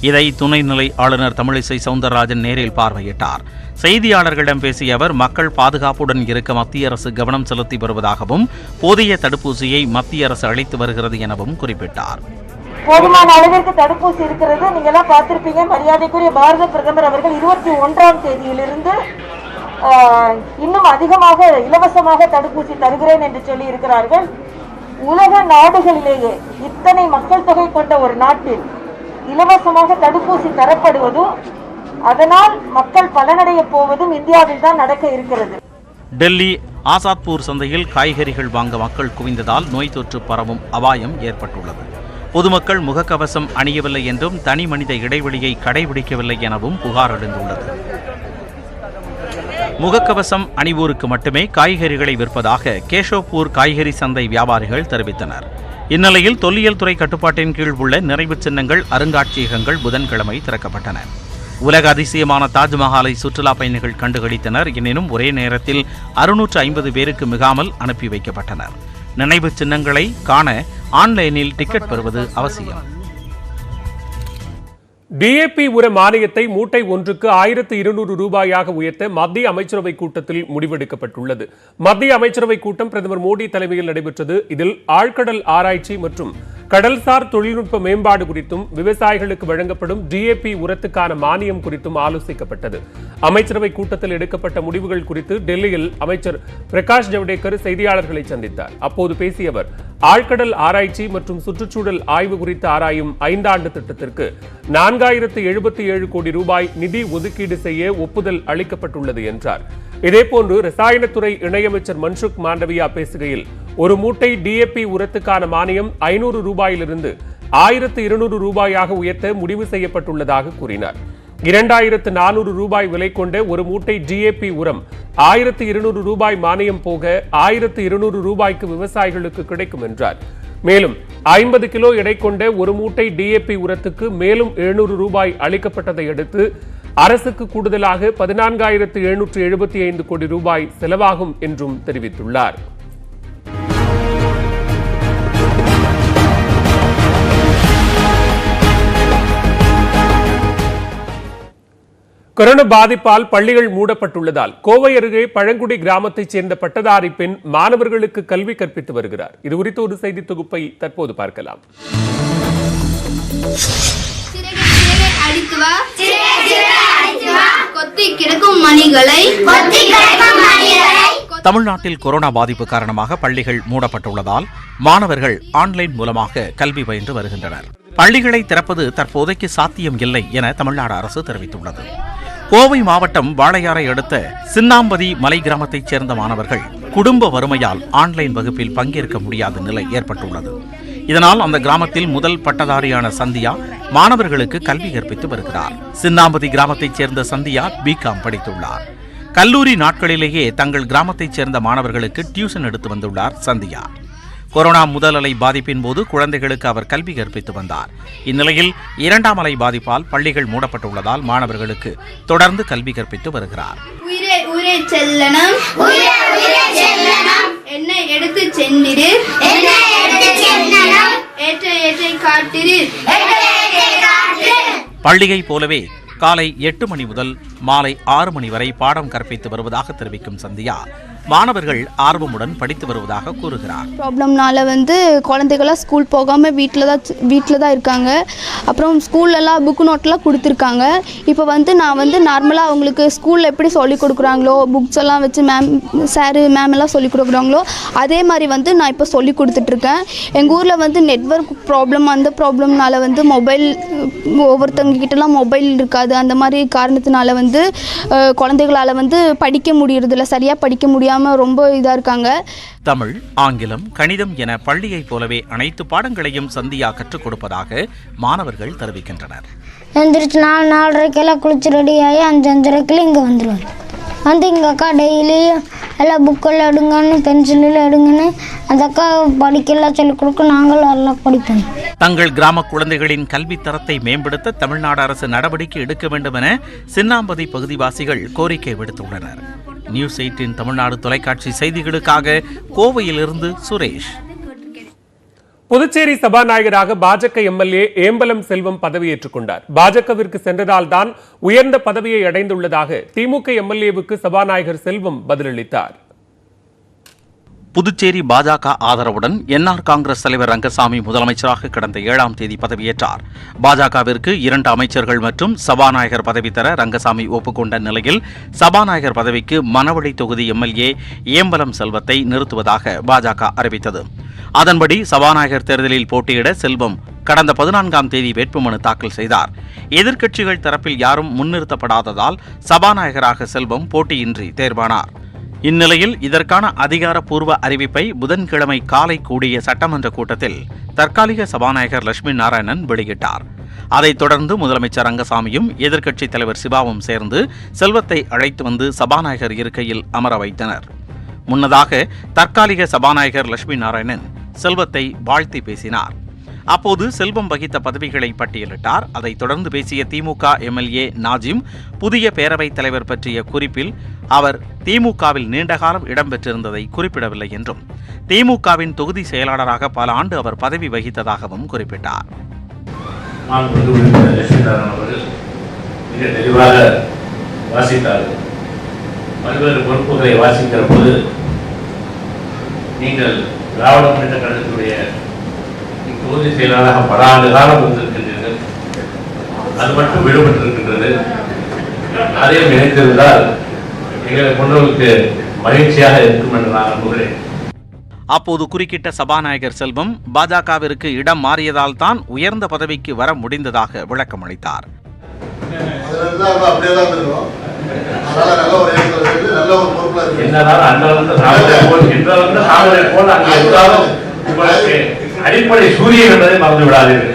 Speaker 4: இதை துணைநிலை ஆளுநர் தமிழிசை சவுந்தரராஜன் நேரில் பார்வையிட்டார். செய்தியாளர்களிடம் பேசிய அவர் மக்கள் பாதுகாப்புடன் இருக்க மத்திய அரசு கவனம் செலுத்தி வருவதாகவும் போதிய தடுப்பூசியை மத்திய அரசு அளித்து வருகிறது எனவும் குறிப்பிட்டார்.
Speaker 15: போதுமான அளவிற்கு தடுப்பூசி இருக்கிறது. நீங்க எல்லாம் பார்த்திருப்பீங்க. மரியாதைக்குரிய பாரத பிரதமர் அவர்கள் 21ஆம் தேதியிலிருந்து இன்னும் அதிகமாக இலவசமாக தடுப்பூசி தருகிறேன் என்று சொல்லி இருக்கிறார்கள். உலக நாடுகளிலேயே இத்தனை மக்கள் தொகை கொண்ட ஒரு நாட்டில் இலவசமாக தடுப்பூசி தரப்படுவதும் அதனால் மக்கள் பலனடைய போவதும் இந்தியாவில் தான் நடக்க இருக்கிறது.
Speaker 4: டெல்லி ஆசாத்பூர் சந்தையில் காய்கறிகள் வாங்க மக்கள் குவிந்ததால் நோய் தொற்று பரவும் அபாயம் ஏற்பட்டுள்ளது. பொதுமக்கள் முகக்கவசம் அணியவில்லை என்றும் தனி மனித இடைவெளியை கடைபிடிக்கவில்லை எனவும் புகார் எழுந்துள்ளது. முகக்கவசம் அணிவோருக்கு மட்டுமே காய்கறிகளை விற்பதாக கேஷோப்பூர் காய்கறி சந்தை வியாபாரிகள் தெரிவித்தனர். இந்நிலையில் தொல்லியல் துறை கட்டுப்பாட்டின் கீழ் உள்ள நிறைவுச் சின்னங்கள், அருங்காட்சியகங்கள் புதன்கிழமை திறக்கப்பட்டன. உலக அதிசயமான தாஜ்மஹாலை சுற்றுலா பயணிகள் கண்டுகளித்தனர். எனினும் ஒரே நேரத்தில் 650 பேருக்கு மிகாமல் அனுப்பி வைக்கப்பட்டனர். நினைவுச் சின்னங்களை காண ஆன்லைனில் டிக்கெட் பெறுவது அவசியம்.
Speaker 1: டிஏபி உர மானியத்தை மூட்டை ஒன்றுக்கு 1,200 ரூபாயாக உயர்த்த மத்திய அமைச்சரவை கூட்டத்தில் முடிவெடுக்கப்பட்டுள்ளது. மத்திய அமைச்சரவை கூட்டம் பிரதமர் மோடி தலைமையில் நடைபெற்றது. இதில் ஆழ்கடல் ஆராய்ச்சி மற்றும் கடல்சார் தொழில்நுட்ப மேம்பாடு குறித்தும் விவசாயிகளுக்கு வழங்கப்படும் டிஏபி உரத்துக்கான மானியம் குறித்தும் ஆலோசிக்கப்பட்டது. அமைச்சரவை கூட்டத்தில் எடுக்கப்பட்ட முடிவுகள் குறித்து டெல்லியில் அமைச்சர் பிரகாஷ் ஜவடேகர் செய்தியாளர்களை சந்தித்தார். அப்போது பேசிய அவர், ஆழ்கடல் ஆராய்ச்சி மற்றும் சுற்றுச்சூழல் ஆய்வு குறித்து ஆராயும் 5 ஆண்டு திட்டத்திற்கு 4,077 கோடி ரூபாய் நிதி ஒதுக்கீடு செய்ய ஒப்புதல் அளிக்கப்பட்டுள்ளது என்றார். இதேபோன்று ரசாயனத்துறை இணையமைச்சர் மன்சுக் மாண்டவியா பேசுகையில், ஒரு மூட்டை டிஏபி உரத்துக்கான மானியம் 500 ரூபாயிலிருந்து 1,200 ரூபாயாக உயர்த்த முடிவு செய்யப்பட்டுள்ளதாக கூறினார். 2,400 ரூபாய் விலை கொண்ட ஒரு மூட்டை டிஏபி உரம் 1,200 ரூபாய் மானியம் போக 1,200 ரூபாய்க்கு விவசாயிகளுக்கு கிடைக்கும் என்றார். மேலும் 50 கிலோ எடை கொண்ட ஒரு மூட்டை டிஏபி உரத்துக்கு மேலும் 700 ரூபாய் அளிக்கப்பட்டதை அடுத்து அரசுக்கு கூடுதலாக 14,775 கோடி ரூபாய் செலவாகும் என்றும் தெரிவித்துள்ளார். கொரோனா பாதிப்பால் பள்ளிகள் மூடப்பட்டுள்ளதால் கோவை அருகே பழங்குடி கிராமத்தைச் சேர்ந்த பட்டதாரி பெண் மாணவர்களுக்கு கல்வி கற்பித்து வருகிறார். இது குறித்த ஒரு செய்தி தொகுப்பை தற்போது பார்க்கலாம்.
Speaker 4: தமிழ்நாட்டில் கொரோனா பாதிப்பு காரணமாக பள்ளிகள் மூடப்பட்டுள்ளதால் மாணவர்கள் ஆன்லைன் மூலமாக கல்வி பயின்று வருகின்றனர். பள்ளிகளை திறப்பது தற்போதைக்கு சாத்தியம் இல்லை என தமிழ்நாடு அரசு தெரிவித்துள்ளது. கோவை மாவட்டம் வாளையாரை அடுத்த சின்னாம்பதி மலை கிராமத்தைச் சேர்ந்த மாணவர்கள் குடும்ப வறுமையால் ஆன்லைன் வகுப்பில் பங்கேற்க முடியாத நிலை ஏற்பட்டுள்ளது. இதனால் அந்த கிராமத்தில் முதல் பட்டதாரியான சந்தியா மாணவர்களுக்கு கல்வி கற்பித்து வருகிறார். சின்னாம்பதி கிராமத்தைச் சேர்ந்த சந்தியா பிகாம் படித்துள்ளார். கல்லூரி நாட்களிலேயே தங்கள் கிராமத்தைச் சேர்ந்த மாணவர்களுக்கு டியூஷன் எடுத்து வந்துள்ளார் சந்தியா. கொரோனா முதல் அலை பாதிப்பின் போது குழந்தைகளுக்கு அவர் கல்வி கற்பித்து வந்தார். இந்நிலையில் 2ஆம் அலை பாதிப்பால் பள்ளிகள் மூடப்பட்டுள்ளதால் மாணவர்களுக்கு தொடர்ந்து கல்வி கற்பித்து வருகிறார். பள்ளியை போலவே காலை 8 மணி முதல் மாலை 6 மணி வரை பாடம் கற்பித்து வருவதாக தெரிவிக்கும் சந்தியா, மாணவர்கள் ஆர்வமுடன் படித்து வருவதாக கூறுகிறார்.
Speaker 2: ப்ராப்ளம்னால குழந்தைகளாம் ஸ்கூல் போகாமல் வீட்டில் தான் இருக்காங்க. அப்புறம் ஸ்கூல்லலாம் புக்கு நோட்டெலாம் கொடுத்துருக்காங்க. இப்போ நான் நார்மலாக அவங்களுக்கு ஸ்கூலில் எப்படி சொல்லிக் கொடுக்குறாங்களோ புக்ஸ் எல்லாம் வச்சு மேம் எல்லாம் சொல்லிக் கொடுக்குறாங்களோ அதே மாதிரி நான் இப்போ சொல்லி கொடுத்துட்ருக்கேன். எங்கள் ஊரில் நெட்வொர்க் ப்ராப்ளம், அந்த ப்ராப்ளம்னால மொபைல் ஒவ்வொருத்தவங்க கிட்டலாம் மொபைல் இருக்காது. அந்த மாதிரி காரணத்தினால குழந்தைகளால் படிக்க முடியறதில்ல, சரியாக படிக்க முடியாமல் ரொம்ப இதாக இருக்காங்க.
Speaker 4: தமிழ், ஆங்கிலம், கணிதம் என பள்ளியைப் போலவே அனைத்து பாடங்களையும் சந்தியா கற்றுக் கொடுப்பதாக மாணவர்கள் தெரிவிக்கின்றனர்.
Speaker 16: எந்திரிச்சு 4:30 குளிச்சு ரெடி ஆகி 5:30 இங்கே வந்துடுவார். எங்கள் அக்கா டெய்லி எல்லாம் புக்கெல்லாம் எடுங்கன்னு, பென்சிலில் எடுங்கன்னு அந்த அக்கா படிக்கலாம் சொல்லிக் கொடுக்க நாங்களும் எல்லாம் படிப்போம்.
Speaker 4: தங்கள் கிராம குழந்தைகளின் கல்வி தரத்தை மேம்படுத்த தமிழ்நாடு அரசு நடவடிக்கை எடுக்க வேண்டும் என சின்னாம்பதி பகுதிவாசிகள் கோரிக்கை விடுத்துள்ளனர். நியூஸ் 18 தமிழ்நாடு தொலைக்காட்சி செய்திகளுக்காக கோவையிலிருந்து சுரேஷ்.
Speaker 1: புதுச்சேரி சபாநாயகராக பாஜக எம்எல்ஏ ஏம்பலம் செல்வம் பதவியேற்றுக் கொண்டார். பாஜகவிற்கு சென்றதால் தான் உயர்ந்த பதவியை அடைந்துள்ளதாக திமுக எம்எல்ஏவுக்கு சபாநாயகர் செல்வம் பதிலளித்தார்.
Speaker 4: புதுச்சேரி பாஜக ஆதரவுடன் என்ஆர் காங்கிரஸ் தலைவர் ரங்கசாமி முதலமைச்சராக கடந்த 7ஆம் தேதி பதவியேற்றார். பாஜகவிற்கு 2 அமைச்சர்கள் மற்றும் சபாநாயகர் பதவி தர ரங்கசாமி ஒப்புக்கொண்ட நிலையில் சபாநாயகர் பதவிக்கு மணவழி தொகுதி எம்எல்ஏ ஏம்பலம் செல்வத்தை நிறுத்துவதாக பாஜக அறிவித்தது. அதன்படி சபாநாயகர் தேர்தலில் போட்டியிட செல்வம் கடந்த 14ஆம் தேதி வேட்புமனு தாக்கல் செய்தார். எதிர்க்கட்சிகள் தரப்பில் யாரும் முன்னிறுத்தப்படாததால் சபாநாயகராக செல்வம் போட்டியின்றி தேர்வானார். இந்நிலையில் இதற்கான அதிகாரப்பூர்வ அறிவிப்பை புதன்கிழமை காலை கூடிய சட்டமன்ற கூட்டத்தில் தற்காலிக சபாநாயகர் லட்சுமி நாராயணன் வெளியிட்டார். அதைத் தொடர்ந்து முதலமைச்சர் ரங்கசாமியும் எதிர்க்கட்சித் தலைவர் சிவாவும் சேர்ந்து செல்வத்தை அழைத்து வந்து சபாநாயகர் இருக்கையில் அமர வைத்தனர். முன்னதாக தற்காலிக சபாநாயகர் லட்சுமி நாராயணன் செல்வத்தை வாழ்த்தி பேசினார். அப்போது செல்வம் வகித்த பதவிகளை பட்டியலிட்டார். அதைத் தொடர்ந்து பேசிய திமுக எம்எல்ஏ நாஜிம் புதிய பேரவைத் தலைவர் பற்றிய குறிப்பில் அவர் திமுகவில் நீண்டகாலம் இடம்பெற்றிருந்ததை குறிப்பிடவில்லை என்றும் திமுகவின் தொகுதி செயலாளராக பல ஆண்டு அவர் பதவி வகித்ததாகவும் குறிப்பிட்டார்.
Speaker 17: பல்வேறு பொறுப்புகளை வாசிக்கிற போது நீங்கள் திராவிட முன்னேற்ற கழகத்துடைய தொகுதி செயலாளராக பல ஆண்டு காலம் இருந்திருக்கின்றீர்கள். அது மட்டும் விடுபட்டிருக்கின்றது. அதையும் நினைத்திருந்தால் எங்களை கொண்டவர்களுக்கு மகிழ்ச்சியாக இருக்கும் என்று நான் நம்புகிறேன்.
Speaker 4: அப்போது குறுக்கிட்ட சபாநாயகர் செல்வம் பாஜகவிற்கு இடம் மாறியதால் தான் உயர்ந்த பதவிக்கு வர முடிந்ததாக விளக்கம் அளித்தார்.
Speaker 17: அடிப்படை சூரியன் என்பதை மறந்து விடாதீர்கள்.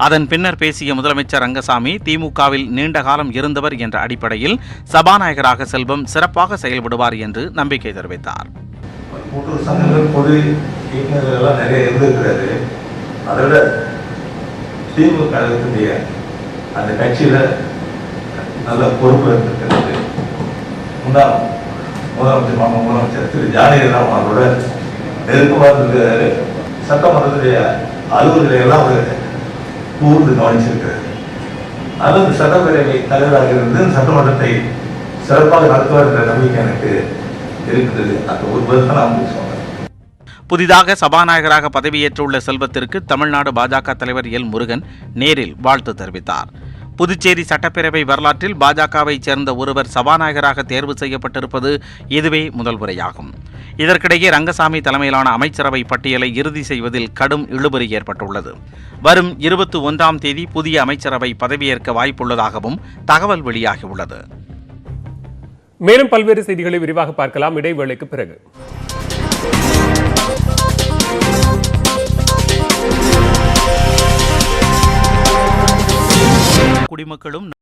Speaker 4: அதன் பின்னர் பேசிய முதலமைச்சர் ரங்கசாமி திமுகவில் நீண்ட காலம் இருந்தவர் என்ற அடிப்படையில் சபாநாயகராக செல்வம் சிறப்பாக செயல்படுவார் என்று நம்பிக்கை தெரிவித்தார்.
Speaker 18: கூட்டுறவு சங்கங்கள் பொது இயக்குநர்கள் எல்லாம் நிறைய இருந்திருக்கிறாரு. அதை விட திமுக கழகத்துடைய அந்த கட்சியில் நல்ல பொறுப்பு இருந்திருக்கிறது. முன்னாள் முதலமைச்சர் திரு ஜானகிராம் அவரோட நெருக்கமாக இருக்கிறாரு. சட்டமன்றத்துடைய அலுவலர்களை எல்லாம் அவர் கூர்ந்து கவனிச்சிருக்கிறார். அது அந்த சட்டப்பேரவை தலைவராக இருந்து சட்டமன்றத்தை சிறப்பாக நடத்துவார் என்ற நம்பிக்கை எனக்கு இருக்கிறது. அந்த ஒரு பதில் தான் நான் சொன்னேன்.
Speaker 4: புதிதாக சபாநாயகராக பதவியேற்றுள்ள செல்வத்திற்கு தமிழ்நாடு பாஜக தலைவர் எல் முருகன் நேரில் வாழ்த்து தெரிவித்தார். புதுச்சேரி சட்டப்பேரவை வரலாற்றில் பாஜகவைச் சேர்ந்த ஒருவர் சபாநாயகராக தேர்வு செய்யப்பட்டிருப்பது இதுவே முதல் முறையாகும். இதற்கிடையே ரங்கசாமி தலைமையிலான அமைச்சரவை பட்டியலை இறுதி செய்வதில் கடும் இழுபறி ஏற்பட்டுள்ளது. வரும் 21ஆம் தேதி புதிய அமைச்சரவை பதவியேற்க வாய்ப்புள்ளதாகவும் தகவல் வெளியாகியுள்ளது.
Speaker 1: மேலும் பல்வேறு செய்திகளை விரிவாக பார்க்கலாம் இடைவேளைக்கு பிறகு.
Speaker 4: குடிமக்களும்